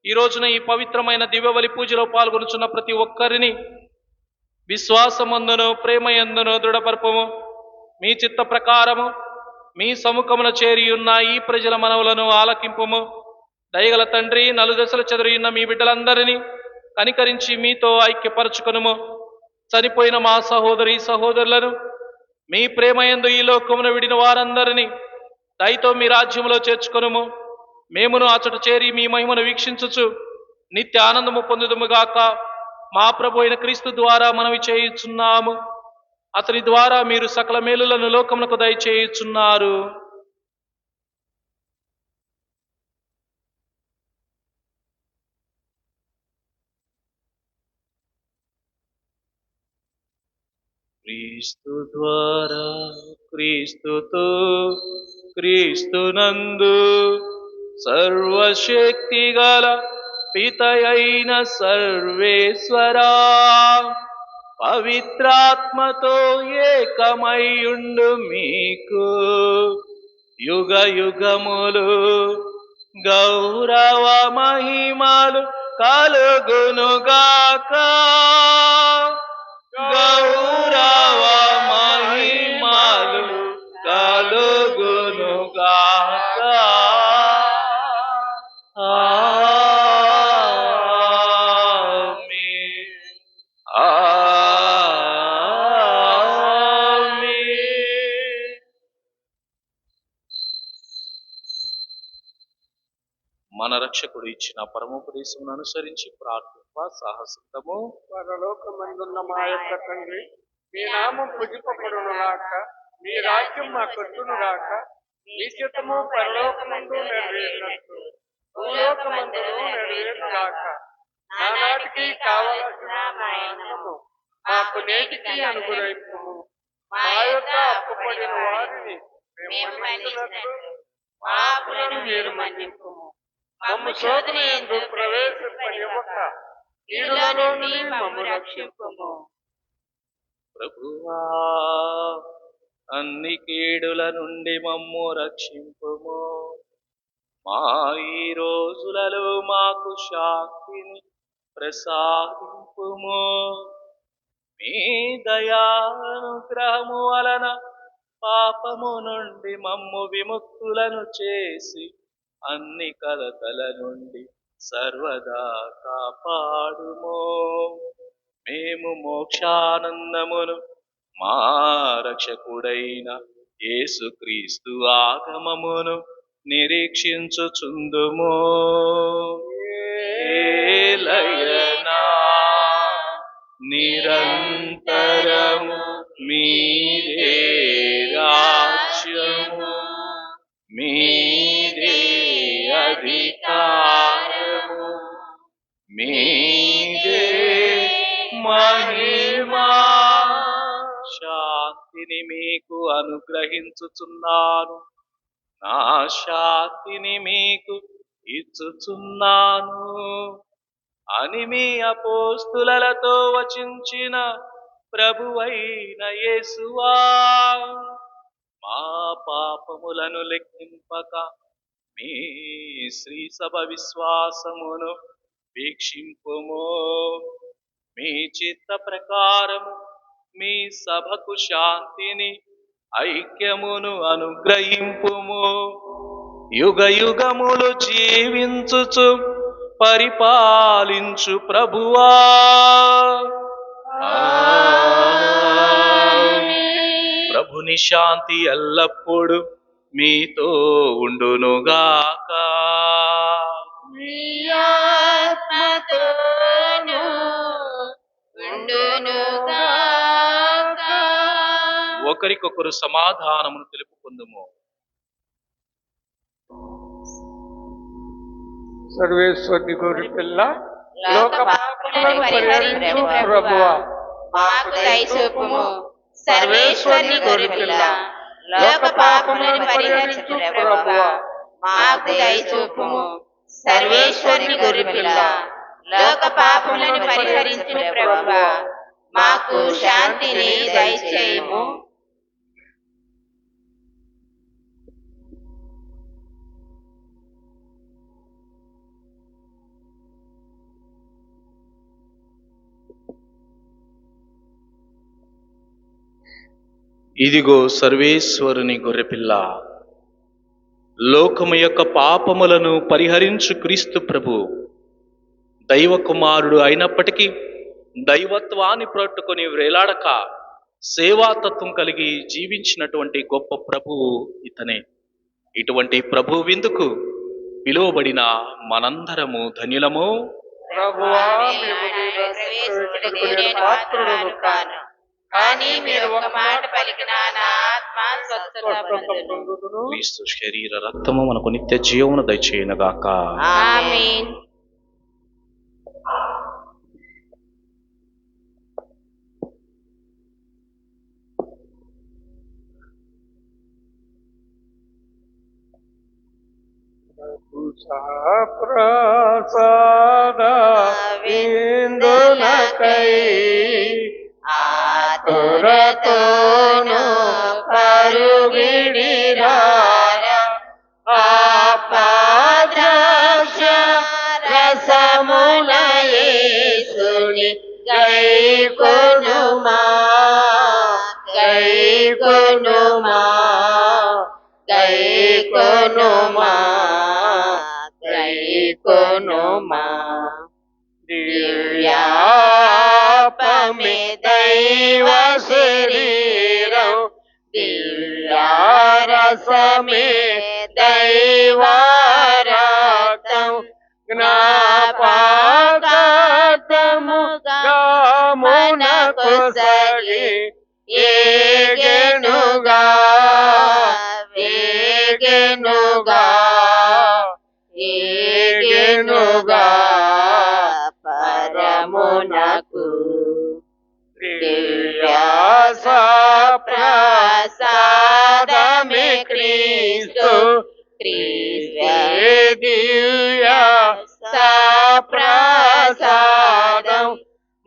ఈ రోజున ఈ పవిత్రమైన దివ్యబలి పూజలో పాల్గొనుచున్న ప్రతి ఒక్కరిని విశ్వాసమందును ప్రేమయందును దృఢపరపము. మీ చిత్త ప్రకారము మీ సముఖమున చేరియున్న ఈ ప్రజల మనవులను ఆలకింపుము. దయగల తండ్రి, నలుదశలు చెదరియున్న మీ బిడ్డలందరినీ కనికరించి మీతో ఐక్యపరచుకొనుము. చనిపోయిన మా సహోదరి సహోదరులను మీ ప్రేమయందు ఈ లోకమును విడిన వారందరినీ దయతో మీ రాజ్యములో చేర్చుకొనుము. మేమును అచట చేరి మీ మహిమను వీక్షించుచు నిత్య ఆనందము పొందుదుముగాక. మా ప్రభు అయిన క్రీస్తు ద్వారా మనవి చేయుచున్నాము. అతని ద్వారా మీరు సకల మేలులను లోకమునకు దయచేయుచున్నారు. క్రీస్తు ద్వారా, క్రీస్తుతో, క్రీస్తునందు సర్వశక్తి గల పితయైన సర్వేశ్వరా, పవిత్రాత్మతో ఏకమైయుండు మీకు యుగ యుగములు గౌరవ మహిమలు కలుగునుగాక. గౌరవ మహిమలు కలుగునుగాక. ఆమేన్. ఆమేన్. మన రక్షకుడు ఇచ్చిన పరమోపదేశమును అనుసరించి ప్రార్థింప సాహసిద్దాము. పరలోకమందున్న మా యొక్క తండ్రి, మీ నామం పూజింపబడునుగాక, మీ రాజ్యం మా కొట్టునుగాక, మీ చిత్తము పరలోకమందు నెరవేరినట్టు భూలోకమందును నెరవేరుగాక. నానాటికి కావలసిన మా అన్నము మాకు నేటికి అనుగ్రహించుము. మా యొక్క అప్పుపడిన వారిని మేము మన్నించినట్లు మా అప్పులను మీరు మన్నింపుము. మమ్ము శోధన యందు ప్రవేశింపనివ్వక కీడుల నుండి మమ్ము రక్షింపుము. ప్రభువా, అన్ని కీడుల నుండి మమ్ము రక్షింపుము. మా ఈ రోజులలో మాకు శాంతిని ప్రసాదింపుము. మీ దయానుగ్రహము వలన పాపము నుండి మమ్ము విముక్తులను చేసి అన్ని కలతల నుండి సర్వదా కాపాడుము. మేము మోక్షానందమును మా రక్షకుడైన యేసుక్రీస్తు ఆగమమును నిరీక్షించుచుందుము. ఏలయనా నిరంతరము మీదే రాజ్యము, మీదే అధికారము, మీదే మహిమా. శాంతిని మీకు అనుగ్రహించుచున్నాను, నా శాంతిని మీకు ఇచ్చుచున్నాను అని మీ అపోస్తులతో వచించిన ప్రభువైన యేసువా, మా పాపములను లెక్కింపక మీ శ్రీ సభ విశ్వాసమును వీక్షింపుము. మీ చిత్త ప్రకారము మీ సభకు శాంతిని ఐక్యమును అనుగ్రహింపుము. యుగ యుగములు జీవించుచు పరిపాలించు ప్రభువా. ప్రభుని శాంతి ఎల్లప్పుడూ మీతో ఉండునుగాక. మీ ఆత్మతోను ఉండునుగాక. ఒకరికొకరు సమాధానమును తెలుపుకుందుము. సర్వేశ్వరుని గొర్రె పిల్ల, లోక పాపములను పరిహరించు ప్రభువా, మాకు దయచూపుము. సర్వేశ్వరుని గొర్రెపిల్ల, లోక పాపములను పరిహరించు ప్రభువా, మాకు దయచూపుము. సర్వేశ్వరుని గొర్రెపిల్ల, లోక పాపములను పరిహరించు ప్రభువా, మాకు శాంతిని దయచేయుము. ఇదిగో సర్వేశ్వరుని గొర్రెపిల్ల, లోకము యొక్క పాపములను పరిహరించు క్రీస్తు ప్రభు దైవ కుమారుడు అయినప్పటికీ దైవత్వాన్ని పట్టుకొని వేలాడక సేవాతత్వం కలిగి జీవించినటువంటి గొప్ప ప్రభువు ఇతనే. ఇటువంటి ప్రభు విందుకు పిలువబడిన మనందరము ధన్యులము. ప్రభువా, మేము నీ ప్రవేశించుటకు రక్షకుని నేను పాత్రుడను కాను, కానీ మీరు ఒక మాట పలికిన నా ఆత్మ స్వస్థత పొందును. పొందుదును. క్రీస్తు శరీర రక్తము మనకు నిత్య జీవమును దయచేయునుగాక. ఆమేన్. ప్రసాద విందులకై ఆతురతోను పరుగిడిరారా, ఆపాద్రాక్ష రసముల యేసుని గైకొనుమా, గైకొనుమా, గైకొనుమా, గైకొనుమా. దివ్యాపమే దైవ శరీరం, దివ్యారసమే దైవ రక్తం, జ్ఞాపకార్థముగా మనకు సగి ఏగెనుగా, వేగెనుగా, ఏగెనుగా పరమునకు. దివ్యాస ప్రసాదమే క్రీస్తు, క్రీస్తే దివ్య ప్రసాదం,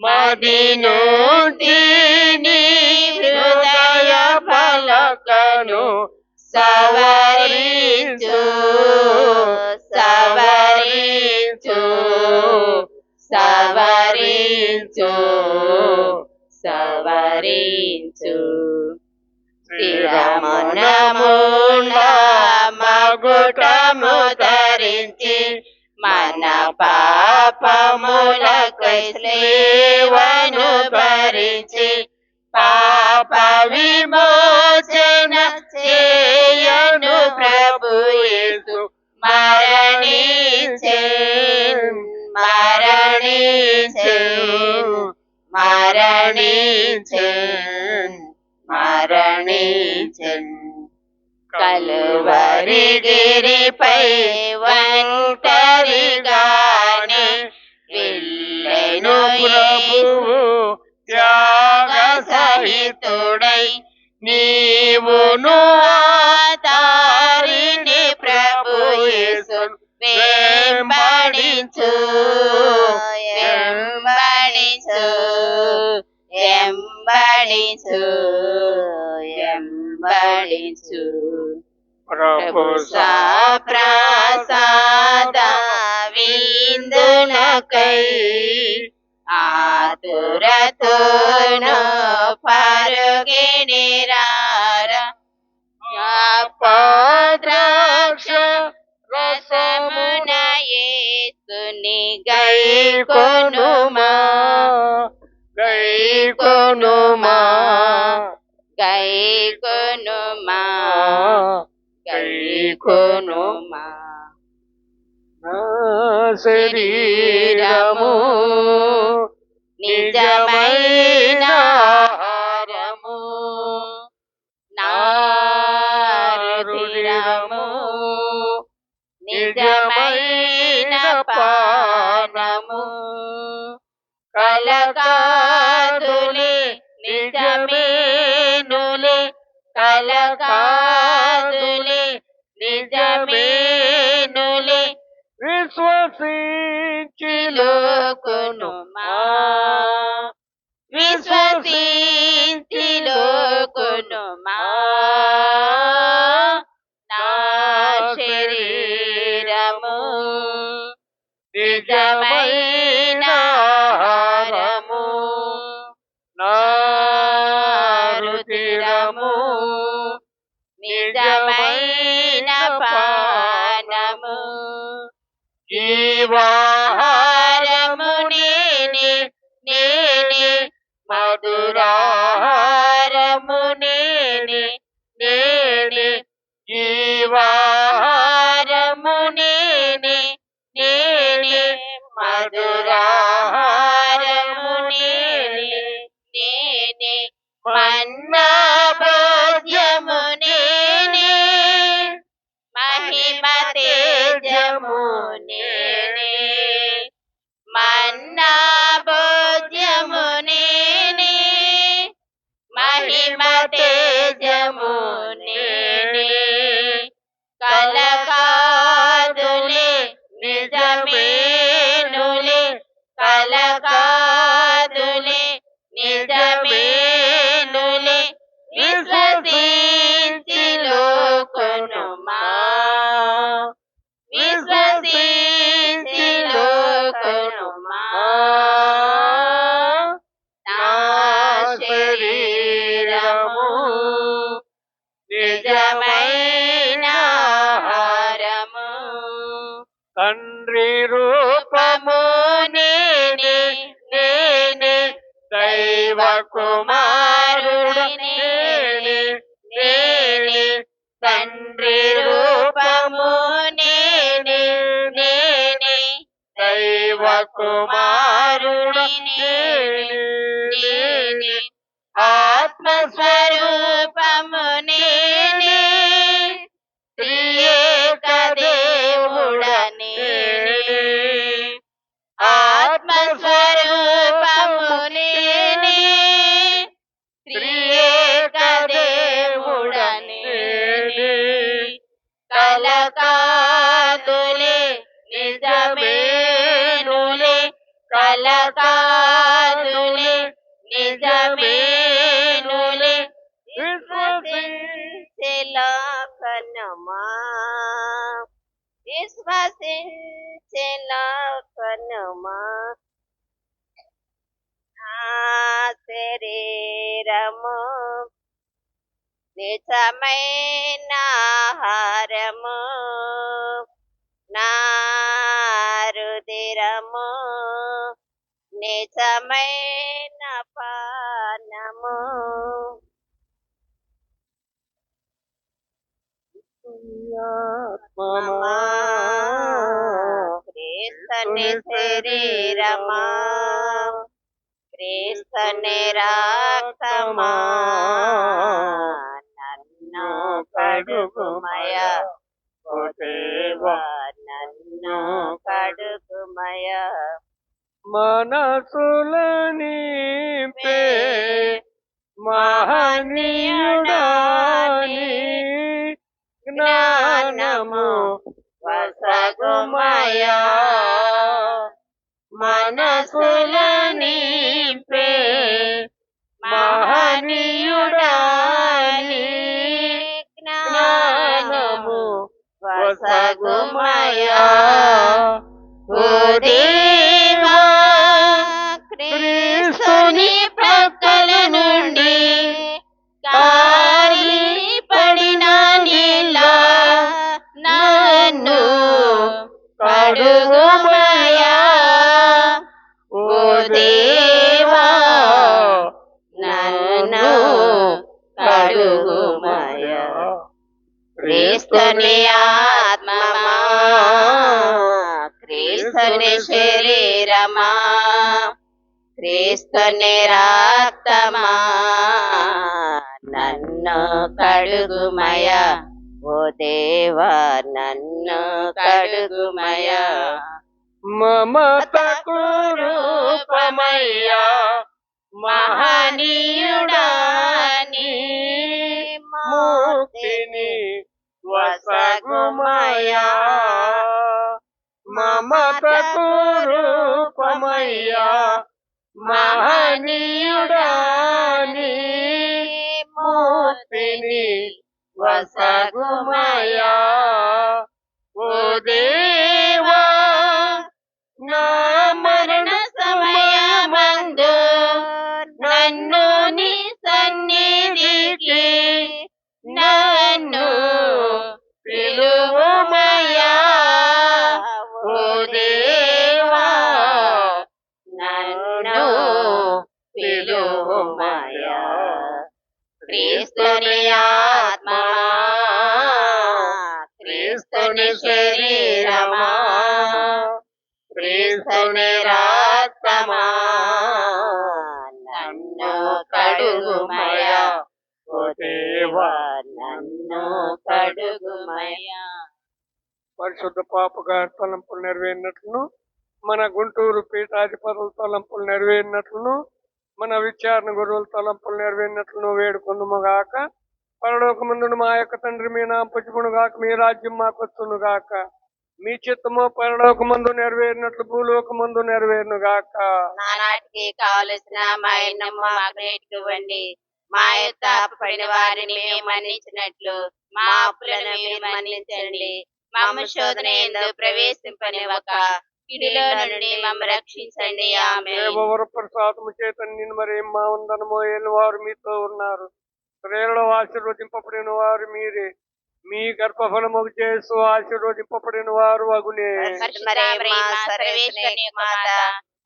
మది నుండి నీ హృదయ పలకను సవరించు, సవరించు, సవరించు, సవరించు. స్థిరమునమున మగుటము ధరించి మన పాపములకై స్లేవను భరించి పాప విమోచన చేయను ప్రభు యేసు మరణించెను, మరణించెను, మరణించెను, మరణించెను. కలువరి గిరిపై ఒంటరిగానే వెళ్ళెను ప్రభువు త్యాగ సహితుడై, నీవును తారిని ప్రభు యేసు వెంబడించు, వెంబడించు, వెంబడించు, వెంబడించు. ప్రభు ప్రసాద విందులకై ఆతురతోను పరుగిడిరారా, ఆపాద్రాక్ష రసమున యేసుని గైకొనుమా, గైకొనుమా, గైకొనుమా, గైకొనుమా. నా శరీరము నిజమైన ఆహారము, నా రుధిరము నిజమైన పానము, కలకాదులే నిజమేనులే, కలకాదులే నిజమేనులే, విశ్వసించి లోకునుమా, విశ్వసించి లోకునుమా. నా శరీరము నిజమైన ఆహారము, నా రుధిరము నిజమైన పానము, జీవాహారము నేనే నేనే మధురాహారము నేనే నేనే జీవాహారము నేనే నేనే మధురాహారము నేనే నేనే మన్నా భోజ్యము నేనే మహిమ తేజము నేనే మన్నా భోజ్యము నేనే మహిమ తేజము నేనే కలకాదులే నిజమేనులే కలకాదులే నిజమేనులే విశ్వసించి లోకొనుమా విశ్వసించి లోకొనుమా నా శరీరము నిజమైన ఆహారము తండ్రి రూపము నేనే నేనే దైవ కుమారుడనే నేనే తండ్రి రూపము నేనే నేనే దైవ కుమారుడనే నేనే ఆత్మస్వరూపము నేనే త్రియేక దేవుడనే ఆత్మస్వరూపము నేనే త్రియేక దేవుడనే కలకాదులే నిజమేనులే కలకాదులే నిజమేనులే విశ్వసించెలాకనమా విశ్వసించెలాకనమా నా శరీరము నిజమైన ఆహారము నా రుధిరము నిజమైన పానము మమా క్రీస్తుని శరీరమా క్రీస్తుని రక్తమా నన్ను కడుగుమయ ఓ దేవా నన్ను కడుగుమయ మనసులని పే మహనీయుడాని జ్ఞానము వసగుమయ మనసులని పే మహనీయుడాని జ్ఞానము వసగుమయ ఓ దేవా క్రీస్తుని ప్రక్కల నుండి కాలి పడిన నీళ్ళ నన్ను కడుగుమయా ఓ దేవా నన్ను కడుగుమయా క్రీస్తుని ఆత్మమా క్రీస్తుని శరీరమా క్రీస్తుని రక్తమా నన్ను కడుగుమయ ఓ దేవా నన్ను కడుగుమయ మమతకు రూపమయ్యా మహనీయుడాని ముక్తిని వసగుమయా మమతకు రూపమయ్యా మహనీయుడాని ముక్తిని వసగుమయా ఓ దేవా నా మరణ సమయమందు నన్ను నీ సన్నిధికి నన్ను పిలువమయా ఓ దేవా నిలువుమయా క్రీస్తుని ఆత్మా క్రీస్తుని శరీరమా క్రీస్తుని రక్తమా నన్ను కడుగుమయా ఓ దేవా నన్ను కడుగుమయా. పరిశుద్ధ పాపగా తలంపులు నెరవేరినట్లును మన గుంటూరు పీఠాధిపతుల తలంపులు నెరవేరినట్లును మన విచారణ గురువుల తలంపులు నెరవేరినట్లును వేడుకొందుము గాక. పరలోకమందున మా యొక్క తండ్రి మీ నామం పూజించును గాక, మీ రాజ్యం మాకు వచ్చును గాక, మీ చిత్తము పరలోకమందు నెరవేరినట్లు భూలోకమందు నెరవేరును గాక. నానాటికి కావలసిన మా ఇన్నము మాకు నేటికి ఇవ్వండి. మా యొక్క అప్పుపడిన వారిని మేము మన్నించినట్లు మా అప్పులను మీరు మన్నించండి. మమ్మ శోధన యందు ప్రవేశింపనివ్వక కీడులో నుండి మమ్మ రక్షించండి. ఆమేన్. దేవవర ప్రసాదము చేత నిన్ను మరి మా వందనము వారు మీతో ఉన్నారు. స్త్రీలలో ఆశీర్వదింపబడిన వారు మీరే, మీ గర్భఫలము చేసు ఆశీర్వదింపబడిన వారు అగునే. పరిశుద్ధ మా సర్వేశ్వరుని మాత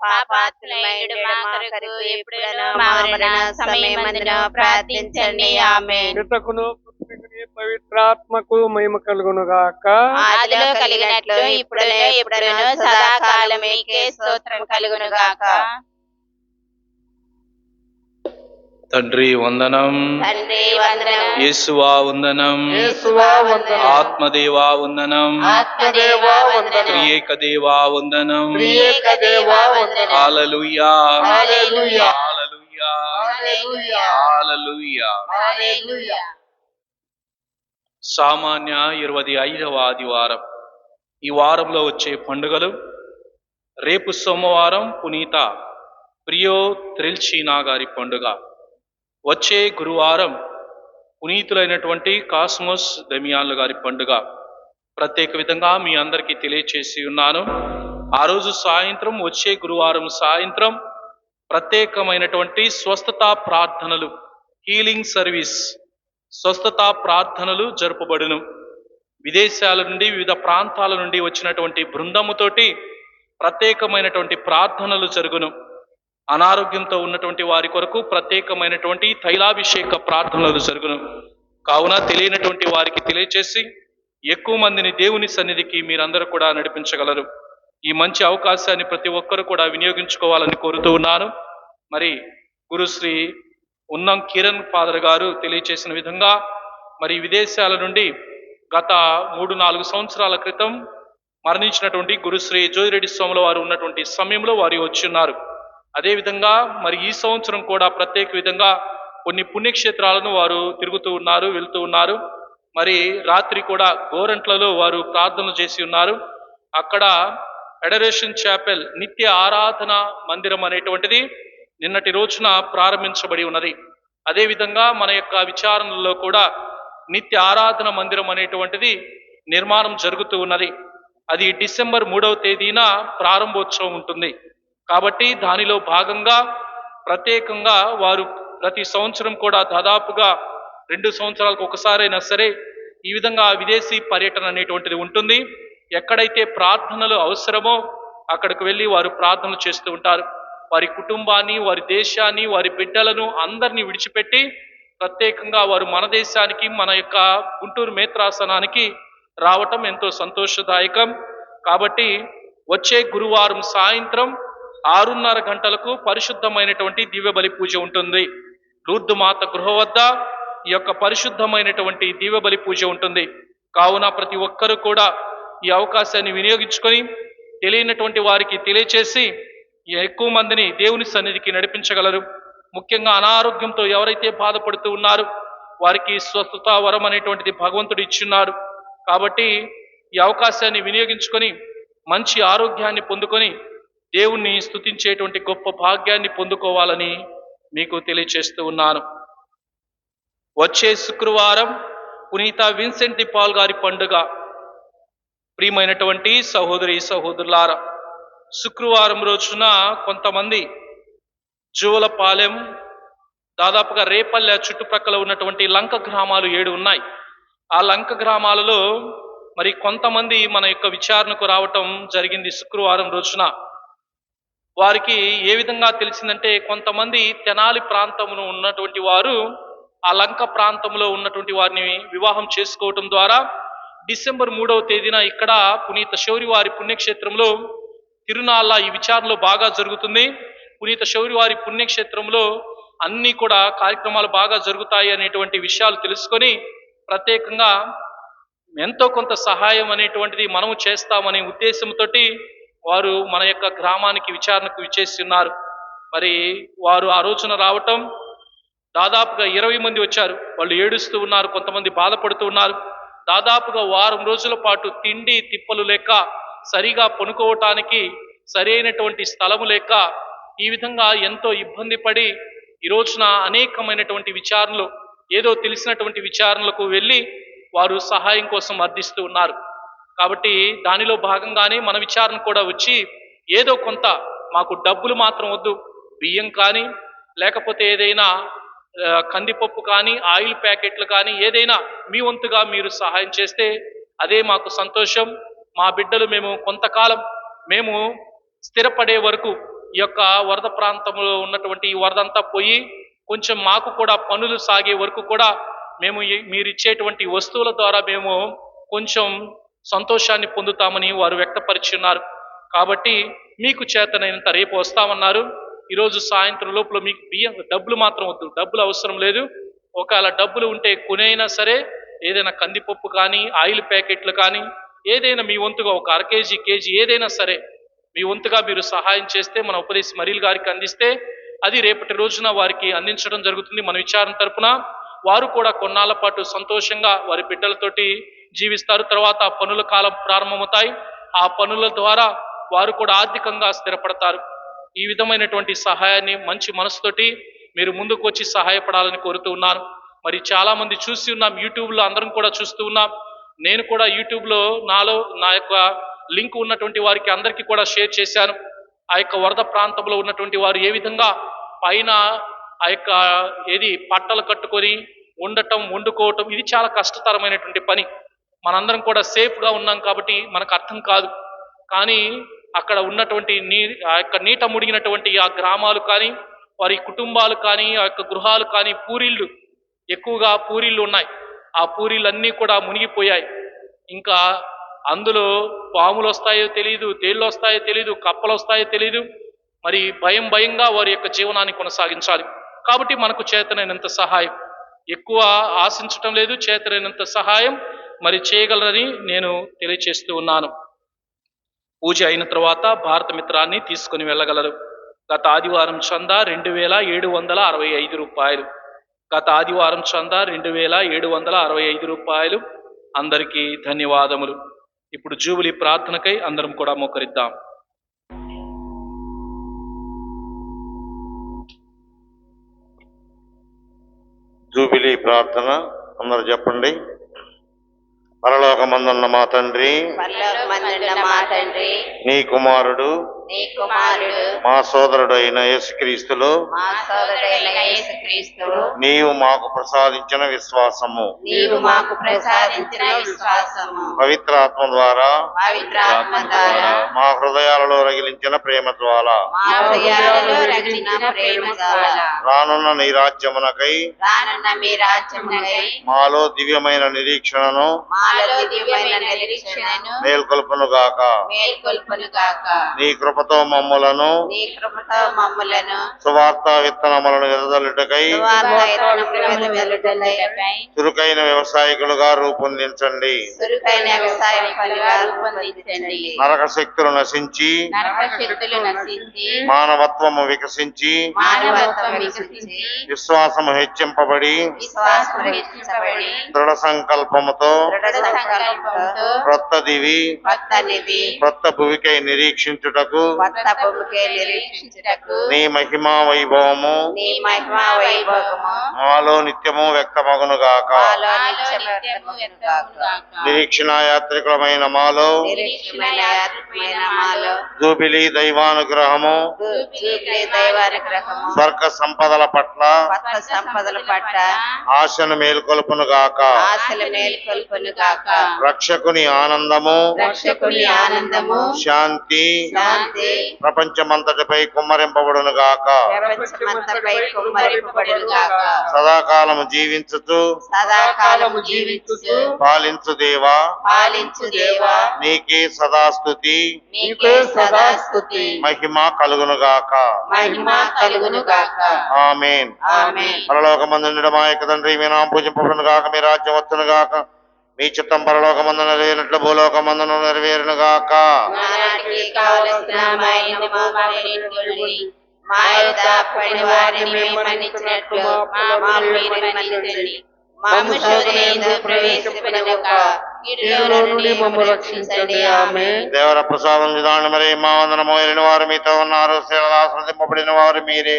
పాపాత్ములైన మా కొరకు ఎప్పుడును మా మరణ సమయమందును ప్రార్థించండి. ఆమేన్. పితకును పుత్రుని పవిత్రాత్మకు మహిమ కలుగును గాక. ఆదిలో కలిగినట్లు ఇప్పుడును సదాకాలం మీకే స్తోత్రం కలుగును గాక. తండ్రి వందనం, తండ్రి వందనం, యేసువా వందనం, యేసువా వందనం, ఆత్మదేవా వందనం, ఆత్మదేవా వందనం, త్రియేక దేవా వందనం. త్రియేక దేవా వందనం. హల్లెలూయా, హల్లెలూయా, హల్లెలూయా, హల్లెలూయా, హల్లెలూయా. హల్లెలూయా. సామాన్య 25వ ఆదివారం. ఈ వారంలో వచ్చే పండుగలు: రేపు సోమవారం పునీత ప్రియో త్రిల్చీనా గారి పండుగ. వచ్చే గురువారం పునీతులైనటువంటి కాస్మోస్ దమియాన్లు గారి పండుగ. ప్రత్యేక విధంగా మీ అందరికీ తెలియచేసి ఉన్నాను. ఆ రోజు సాయంత్రం, వచ్చే గురువారం సాయంత్రం ప్రత్యేకమైనటువంటి స్వస్థతా ప్రార్థనలు, హీలింగ్ సర్వీస్, స్వస్థతా ప్రార్థనలు జరుపబడును. విదేశాల నుండి, వివిధ ప్రాంతాల నుండి వచ్చినటువంటి బృందముతోటి ప్రత్యేకమైనటువంటి ప్రార్థనలు జరుగును. అనారోగ్యంతో ఉన్నటువంటి వారి కొరకు ప్రత్యేకమైనటువంటి తైలాభిషేక ప్రార్థనలు జరుగును. కావున తెలియనటువంటి వారికి తెలియచేసి ఎక్కువ మందిని దేవుని సన్నిధికి మీరందరూ కూడా నడిపించగలరు. ఈ మంచి అవకాశాన్ని ప్రతి ఒక్కరు కూడా వినియోగించుకోవాలని కోరుతూ ఉన్నాను. మరి గురుశ్రీ ఉన్నం కిరణ్ ఫాదర్ గారు తెలియచేసిన విధంగా మరి విదేశాల నుండి గత 3-4 సంవత్సరాల క్రితం మరణించినటువంటి గురుశ్రీ జోజిరెడ్డి స్వాముల వారు ఉన్నటువంటి సమయంలో వారు వచ్చి ఉన్నారు. అదేవిధంగా మరి ఈ సంవత్సరం కూడా ప్రత్యేక విధంగా కొన్ని పుణ్యక్షేత్రాలను వారు తిరుగుతూ ఉన్నారు, వెళ్తూ ఉన్నారు. మరి రాత్రి కూడా గోరంట్లలో వారు ప్రార్థనలు చేసి ఉన్నారు. అక్కడ ఫెడరేషన్ చాపెల్ నిత్య ఆరాధన మందిరం అనేటువంటిది నిన్నటి రోజున ప్రారంభించబడి ఉన్నది. అదేవిధంగా మన యొక్క విచారణలో కూడా నిత్య ఆరాధన మందిరం అనేటువంటిది నిర్మాణం జరుగుతూ ఉన్నది. అది డిసెంబర్ 3వ తేదీన ప్రారంభోత్సవం ఉంటుంది. కాబట్టి దానిలో భాగంగా ప్రత్యేకంగా వారు ప్రతి సంవత్సరం కూడా దాదాపుగా 2 సంవత్సరాలకు ఒకసారైనా సరే ఈ విధంగా విదేశీ పర్యటన అనేటువంటిది ఉంటుంది. ఎక్కడైతే ప్రార్థనలు అవసరమో అక్కడికి వెళ్ళి వారు ప్రార్థనలు చేస్తూ ఉంటారు. వారి కుటుంబాన్ని, వారి దేశాన్ని, వారి బిడ్డలను అందరినీ విడిచిపెట్టి ప్రత్యేకంగా వారు మన దేశానికి, మన యొక్క గుంటూరు మేత్రాసనానికి రావటం ఎంతో సంతోషదాయకం. కాబట్టి వచ్చే గురువారం సాయంత్రం 6:30 గంటలకు పరిశుద్ధమైనటువంటి దివ్య బలి పూజ ఉంటుంది. లూర్దు మాత గృహ వద్ద ఈ యొక్క పరిశుద్ధమైనటువంటి దివ్య బలి పూజ ఉంటుంది. కావున ప్రతి ఒక్కరూ కూడా ఈ అవకాశాన్ని వినియోగించుకొని తెలియనటువంటి వారికి తెలియచేసి ఎక్కువ మందిని దేవుని సన్నిధికి నడిపించగలరు. ముఖ్యంగా అనారోగ్యంతో ఎవరైతే బాధపడుతూ ఉన్నారో వారికి స్వస్థత వరం అనేటువంటిది భగవంతుడు ఇచ్చున్నాడు. కాబట్టి ఈ అవకాశాన్ని వినియోగించుకొని మంచి ఆరోగ్యాన్ని పొందుకొని దేవుణ్ణి స్తుతించేటువంటి గొప్ప భాగ్యాన్ని పొందుకోవాలని మీకు తెలియచేస్తూ ఉన్నాను. వచ్చే శుక్రవారం పునీత విన్సెంట్ ది పాల్ గారి పండుగ. ప్రియమైనటువంటి సహోదరి సహోదరులారా, శుక్రవారం రోజున కొంతమంది జువలపాలెం, దాదాపుగా రేపల్లె చుట్టుప్రక్కల ఉన్నటువంటి లంక గ్రామాలు 7 ఉన్నాయి. ఆ లంక గ్రామాలలో మరి కొంతమంది మన యొక్క విచారణకు రావటం జరిగింది శుక్రవారం రోజున. వారికి ఏ విధంగా తెలిసిందంటే, కొంతమంది తెనాలి ప్రాంతమును ఉన్నటువంటి వారు ఆ లంక ప్రాంతంలో ఉన్నటువంటి వారిని వివాహం చేసుకోవటం ద్వారా డిసెంబర్ 3వ తేదీన ఇక్కడ పునీత శౌరి వారి పుణ్యక్షేత్రంలో తిరునాళ్ళ ఈ విచారణలో బాగా జరుగుతుంది. పునీత శౌరి వారి పుణ్యక్షేత్రంలో అన్ని కూడా కార్యక్రమాలు బాగా జరుగుతాయి అనేటువంటి విషయాలు తెలుసుకొని ప్రత్యేకంగా ఎంతో కొంత సహాయం అనేటువంటిది మనము చేస్తామనే ఉద్దేశంతో వారు మన యొక్క గ్రామానికి విచారణకు విచ్చేసి ఉన్నారు. మరి వారు ఆ రోజున రావటం దాదాపుగా 20 మంది వచ్చారు. వాళ్ళు ఏడుస్తూ ఉన్నారు, కొంతమంది బాధపడుతూ ఉన్నారు. దాదాపుగా వారం రోజుల పాటు తిండి తిప్పలు లేక, సరిగా పనుకోవటానికి సరైనటువంటి స్థలము లేక, ఈ విధంగా ఎంతో ఇబ్బంది పడి ఈ రోజున అనేకమైనటువంటి విచారణలు, ఏదో తెలిసినటువంటి విచారణలకు వెళ్ళి వారు సహాయం కోసం అర్థిస్తూ ఉన్నారు. కాబట్టి దానిలో భాగంగానే మన విచారణ కూడా వచ్చి ఏదో కొంత, మాకు డబ్బులు మాత్రం వద్దు, బియ్యం కానీ లేకపోతే ఏదైనా కందిపప్పు కానీ ఆయిల్ ప్యాకెట్లు కానీ ఏదైనా మీ వంతుగా మీరు సహాయం చేస్తే అదే మాకు సంతోషం. మా బిడ్డలు మేము కొంతకాలం మేము స్థిరపడే వరకు ఈ యొక్క వరద ప్రాంతంలో ఉన్నటువంటి ఈ వరదంతా పోయి కొంచెం మాకు కూడా పనులు సాగే వరకు కూడా మేము మీరు ఇచ్చేటువంటి వస్తువుల ద్వారా మేము కొంచెం సంతోషాన్ని పొందుతామని వారు వ్యక్తపరిచి ఉన్నారు. కాబట్టి మీకు చేతనైనంత రేపు వస్తామన్నారు. ఈరోజు సాయంత్రం లోపల మీకు బియ్యం, డబ్బులు మాత్రం వద్దు, డబ్బులు అవసరం లేదు. ఒకవేళ డబ్బులు ఉంటే కొనైనా సరే ఏదైనా కందిపప్పు కానీ ఆయిల్ ప్యాకెట్లు కానీ ఏదైనా మీ వంతుగా ఒక అర కేజీ ఏదైనా సరే మీ వంతుగా మీరు సహాయం చేస్తే మన ఉపదేశి మరీల్ గారికి అందిస్తే అది రేపటి రోజున వారికి అందించడం జరుగుతుంది. మన విచారణ తరపున వారు కూడా కొన్నాళ్ళ పాటు సంతోషంగా వారి బిడ్డలతోటి జీవిస్తారు. తర్వాత పనుల కాలం ప్రారంభమవుతాయి. ఆ పనుల ద్వారా వారు కూడా ఆర్థికంగా స్థిరపడతారు. ఈ విధమైనటువంటి సహాయాన్ని మంచి మనసుతోటి మీరు ముందుకు వచ్చి సహాయపడాలని కోరుతూ ఉన్నాను. మరి చాలా మంది చూసి ఉన్నాం, యూట్యూబ్లో అందరం కూడా చూస్తూ ఉన్నాం. నేను కూడా యూట్యూబ్లో నా యొక్క లింక్ ఉన్నటువంటి వారికి అందరికీ కూడా షేర్ చేశాను. ఆ యొక్క వరద ప్రాంతంలో ఉన్నటువంటి వారు ఏ విధంగా పైన ఆ యొక్క పట్టలు కట్టుకొని ఉండటం, వండుకోవటం, ఇది చాలా కష్టతరమైనటువంటి పని. మనందరం కూడా సేఫ్గా ఉన్నాం కాబట్టి మనకు అర్థం కాదు. కానీ అక్కడ ఉన్నటువంటి ఆ యొక్క నీట ముడిగినటువంటి ఆ గ్రామాలు కానీ, వారి కుటుంబాలు కానీ, ఆ యొక్క గృహాలు కానీ, ఎక్కువగా పూరీళ్ళు ఉన్నాయి. ఆ పూరీలన్నీ కూడా మునిగిపోయాయి. ఇంకా అందులో పాములు వస్తాయో తెలియదు, తేళ్ళు వస్తాయో తెలియదు, కప్పలు వస్తాయో తెలియదు. మరి భయంగా వారి యొక్క జీవనాన్ని కొనసాగించాలి. కాబట్టి మనకు చేతనైనంత సహాయం, ఎక్కువ ఆశించటం లేదు, చేతనైనంత సహాయం మరి చేయగలరని నేను తెలియచేస్తూ ఉన్నాను. పూజ అయిన తర్వాత భారత మిత్రాన్ని తీసుకుని వెళ్ళగలరు. గత ఆదివారం చందా 2765 రూపాయలు. గత ఆదివారం చందా 2765 రూపాయలు. అందరికీ ధన్యవాదములు. ఇప్పుడు జూబిలీ ప్రార్థనకై అందరం కూడా మోకరిద్దాం. జూబిలీ ప్రార్థన అందరూ చెప్పండి. పరలోకమందున్న మా తండ్రి, పరలోకమందున్న మా తండ్రి, నీ కుమారుడు నీ కుమారుడు మా సోదరుడైన యేసుక్రీస్తులో మా సోదరుడైన యేసుక్రీస్తువు నీవు మాకు ప్రసాదించిన విశ్వాసము, నీవు మాకు ప్రసాదించిన విశ్వాసము, పవిత్రాత్మ ద్వారా పవిత్రాత్మ ద్వారా మా హృదయాలలో రగిలించిన ప్రేమ జ్వాల, మా హృదయాలలో రగిలిన ప్రేమ జ్వాల, రానున్న నీ రాజ్యమునకై రానున్న మీ రాజ్యమునకై మాలో దివ్యమైన నిరీక్షణను మాలో దివ్యమైన నిరీక్షణను మేల్కొల్పును గాక. మేల్కొల్పును గాక. నీ కృపతో మమ్ములను నీ కృపతో మమ్ములను సువార్త విత్తనములను వెదజల్లుటకై సువార్త విత్తనములను వెదజల్లుటకై చురుకైన వ్యవసాయకులుగా రూపొందించండి. చురుకైన వ్యవసాయ పనిగా రూపొందించండి. నరక శక్తులు నశించి నరక శక్తులు నశించి మానవత్వము వికసించి మానవత్వం వికసించి విశ్వాసము హెచ్చింపబడి విశ్వాసం హెచ్చించబడి దృఢ సంకల్పముతో దృఢ సంకల్పంతో క్రొత్త దివి కొత్త నిధి క్రొత్త భువికై నిరీక్షించుటకు కొత్త భూమికే నిరీక్షించుటకు నీ మహిమా వైభవము నీ మహిమా వైభవము మాలో నిత్యము వ్యక్తమగును గాక. మాలో నిత్యము వ్యక్తమగును గాక. నిరీక్షణ యాత్రికులమైన మాలో నిరీక్షణ యాత్రికులమైన మాలో జూబిలీ దైవానుగ్రహము జూబిలీ దైవానుగ్రహము స్వర్గ సంపదల పట్ల కొత్త సంపదల పట్ల ఆశను మేల్కొల్పును గాక. ఆశలు మేల్కొల్పును గాక. రక్షకుని ఆనందము రక్షకుని ఆనందము శాంతి శాంతి ఆస్తి ప్రపంచమంతటిపై కుమ్మరింపబడును గాక. ప్రపంచమంతపై కుమ్మరింపబడును గాక. సదాకాలము జీవించుచు సదాకాలము జీవించుచు పాలించు దేవా, పాలించు దేవా, నీకే సదాస్తుతి నీకే సదా స్తుతి, మహిమ కలుగును గాక. మహిమ కలుగును గాక. ఆమేన్. ఆమేన్. పరలోకమందుండుట మా యొక్క తండ్రి, మీ నామం పూజింపబడును గాక, మీ రాజ్యం వచ్చును గాక, మీ చిత్తం పరలోకమందు నెరవేరినట్లు భూలోకమందును నెరవేరును గాక. నానాటికి కావలసిన మా ఇన్నము మాకు నేర్చుకోండి. మా యొద్ద అప్పటి వారిని మేము మన్నించినట్లు మా మీరు మన్నించండి. మమ్ము శోధన యందు ప్రవేశపెట్టక కీడులో నుండి మమ్ము రక్షించండి. ఆమేన్. దేవర ప్రసాదం నిదాన మరి మా వందనము ఎరిన వారు మీతో ఉన్నారు. ఆశ్రదింపబడిన వారు మీరే,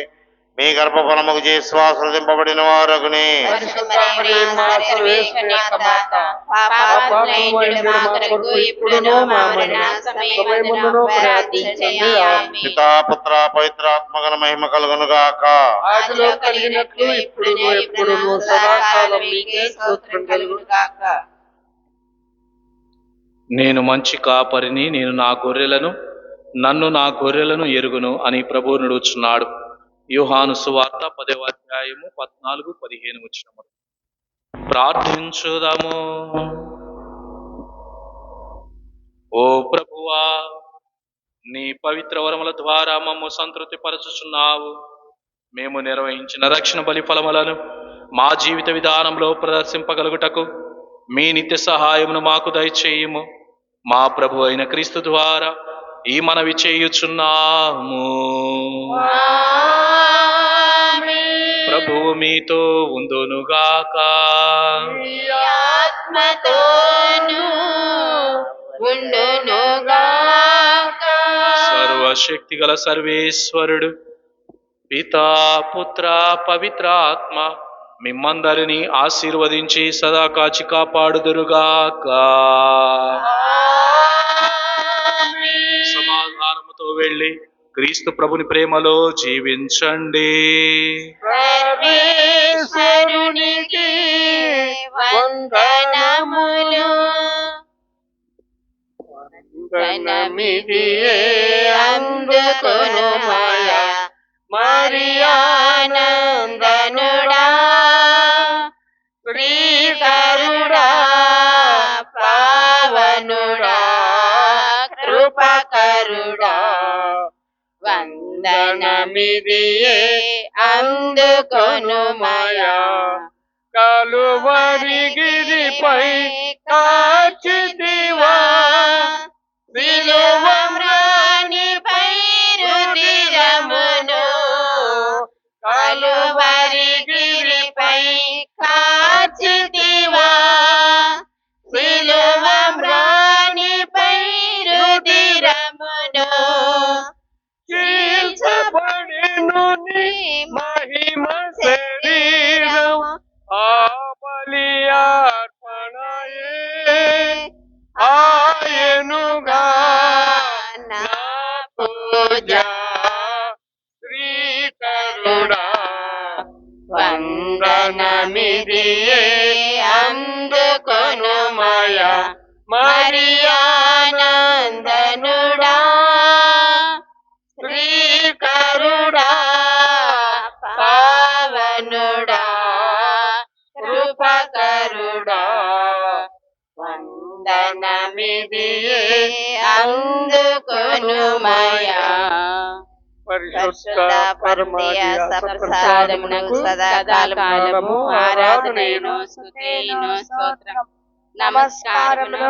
మీ గర్భఫలముకు చేసి ఆశ్రదింపబడిన వారగునే. పరిశుద్ధ మరియ మా సర్వేశ్వరి మాత, పాపాత్ములైన మా కొరకు ఇప్పుడును మా మరణ సమయమందును ప్రార్థించండి. ఆమేన్. పితా పుత్ర పవిత్రాత్మగణ మహిమ కలుగును గాక. ఆదిలో కలిగినట్లు ఇప్పుడును ఎప్పుడును సదాకాలం మీకే స్తోత్రం కలుగును గాక. నేను మంచి కాపరిని, నేను నన్ను నా గొర్రెలను ఎరుగును అని ప్రభువు నుడుచున్నాడు. యోహాను సువార్త 10వ అధ్యాయము 14-15 వచనములు. ప్రార్థించుదాము. ఓ ప్రభువా, నీ పవిత్ర వరముల ద్వారా మమ్ము సంతృప్తి పరచుచున్నావు. మేము నిర్వహించిన రక్షణ బలి ఫలములను మా జీవిత విధానంలో ప్రదర్శింపగలుగుటకు మీ నిత్య సహాయమును మాకు దయచేయుము. మా ప్రభు అయిన క్రీస్తు ద్వారా ఈ మనవి చేయుచున్నాము. ప్రభువు మీతో ఉందునుగాక. ఆత్మతోను ఉండునుగాక. సర్వశక్తి గల సర్వేశ్వరుడు పితా పుత్ర పవిత్ర ఆత్మ మిమ్మందరినీ ఆశీర్వదించి సదా కాచి కాపాడుదురుగాక. సమాధానముతో వెళ్ళి క్రీస్తు ప్రభుని ప్రేమలో జీవించండి. సర్వేశ్వరునికి వందనములు. వందనమిదియే అందుకొను మాయా మరియానందనుడా, శ్రీకరుడా, పావనుడా, కృపకరుడా. వందనమిదియే అందుకొను మాయా కలువరి గిరిపై కాచితివా, సిలువమ్రానిపై రుధిరమును. కలువరి గిరిపై కాచితివా, సిలువమ్రానిపై రుధిరమును. చీల్చబడెను నీ మహిమ శరీరం, ఆ బలియార్పణయే ఆయనుగా నా పూజ. శ్రీకరుడా, వందనమిదియే అందుకొను మాయా మరియానందనుడా, శ్రీకరుడా, పావనుడా, కృపకరుడా. వందనమిదియే అందుకొను మాయా పరిశుద్ధ పరమాత్మ సప్రసాదమునకు సదాకాలము ఆరాధనయును స్తుతియును స్తోత్రం నమస్కారమును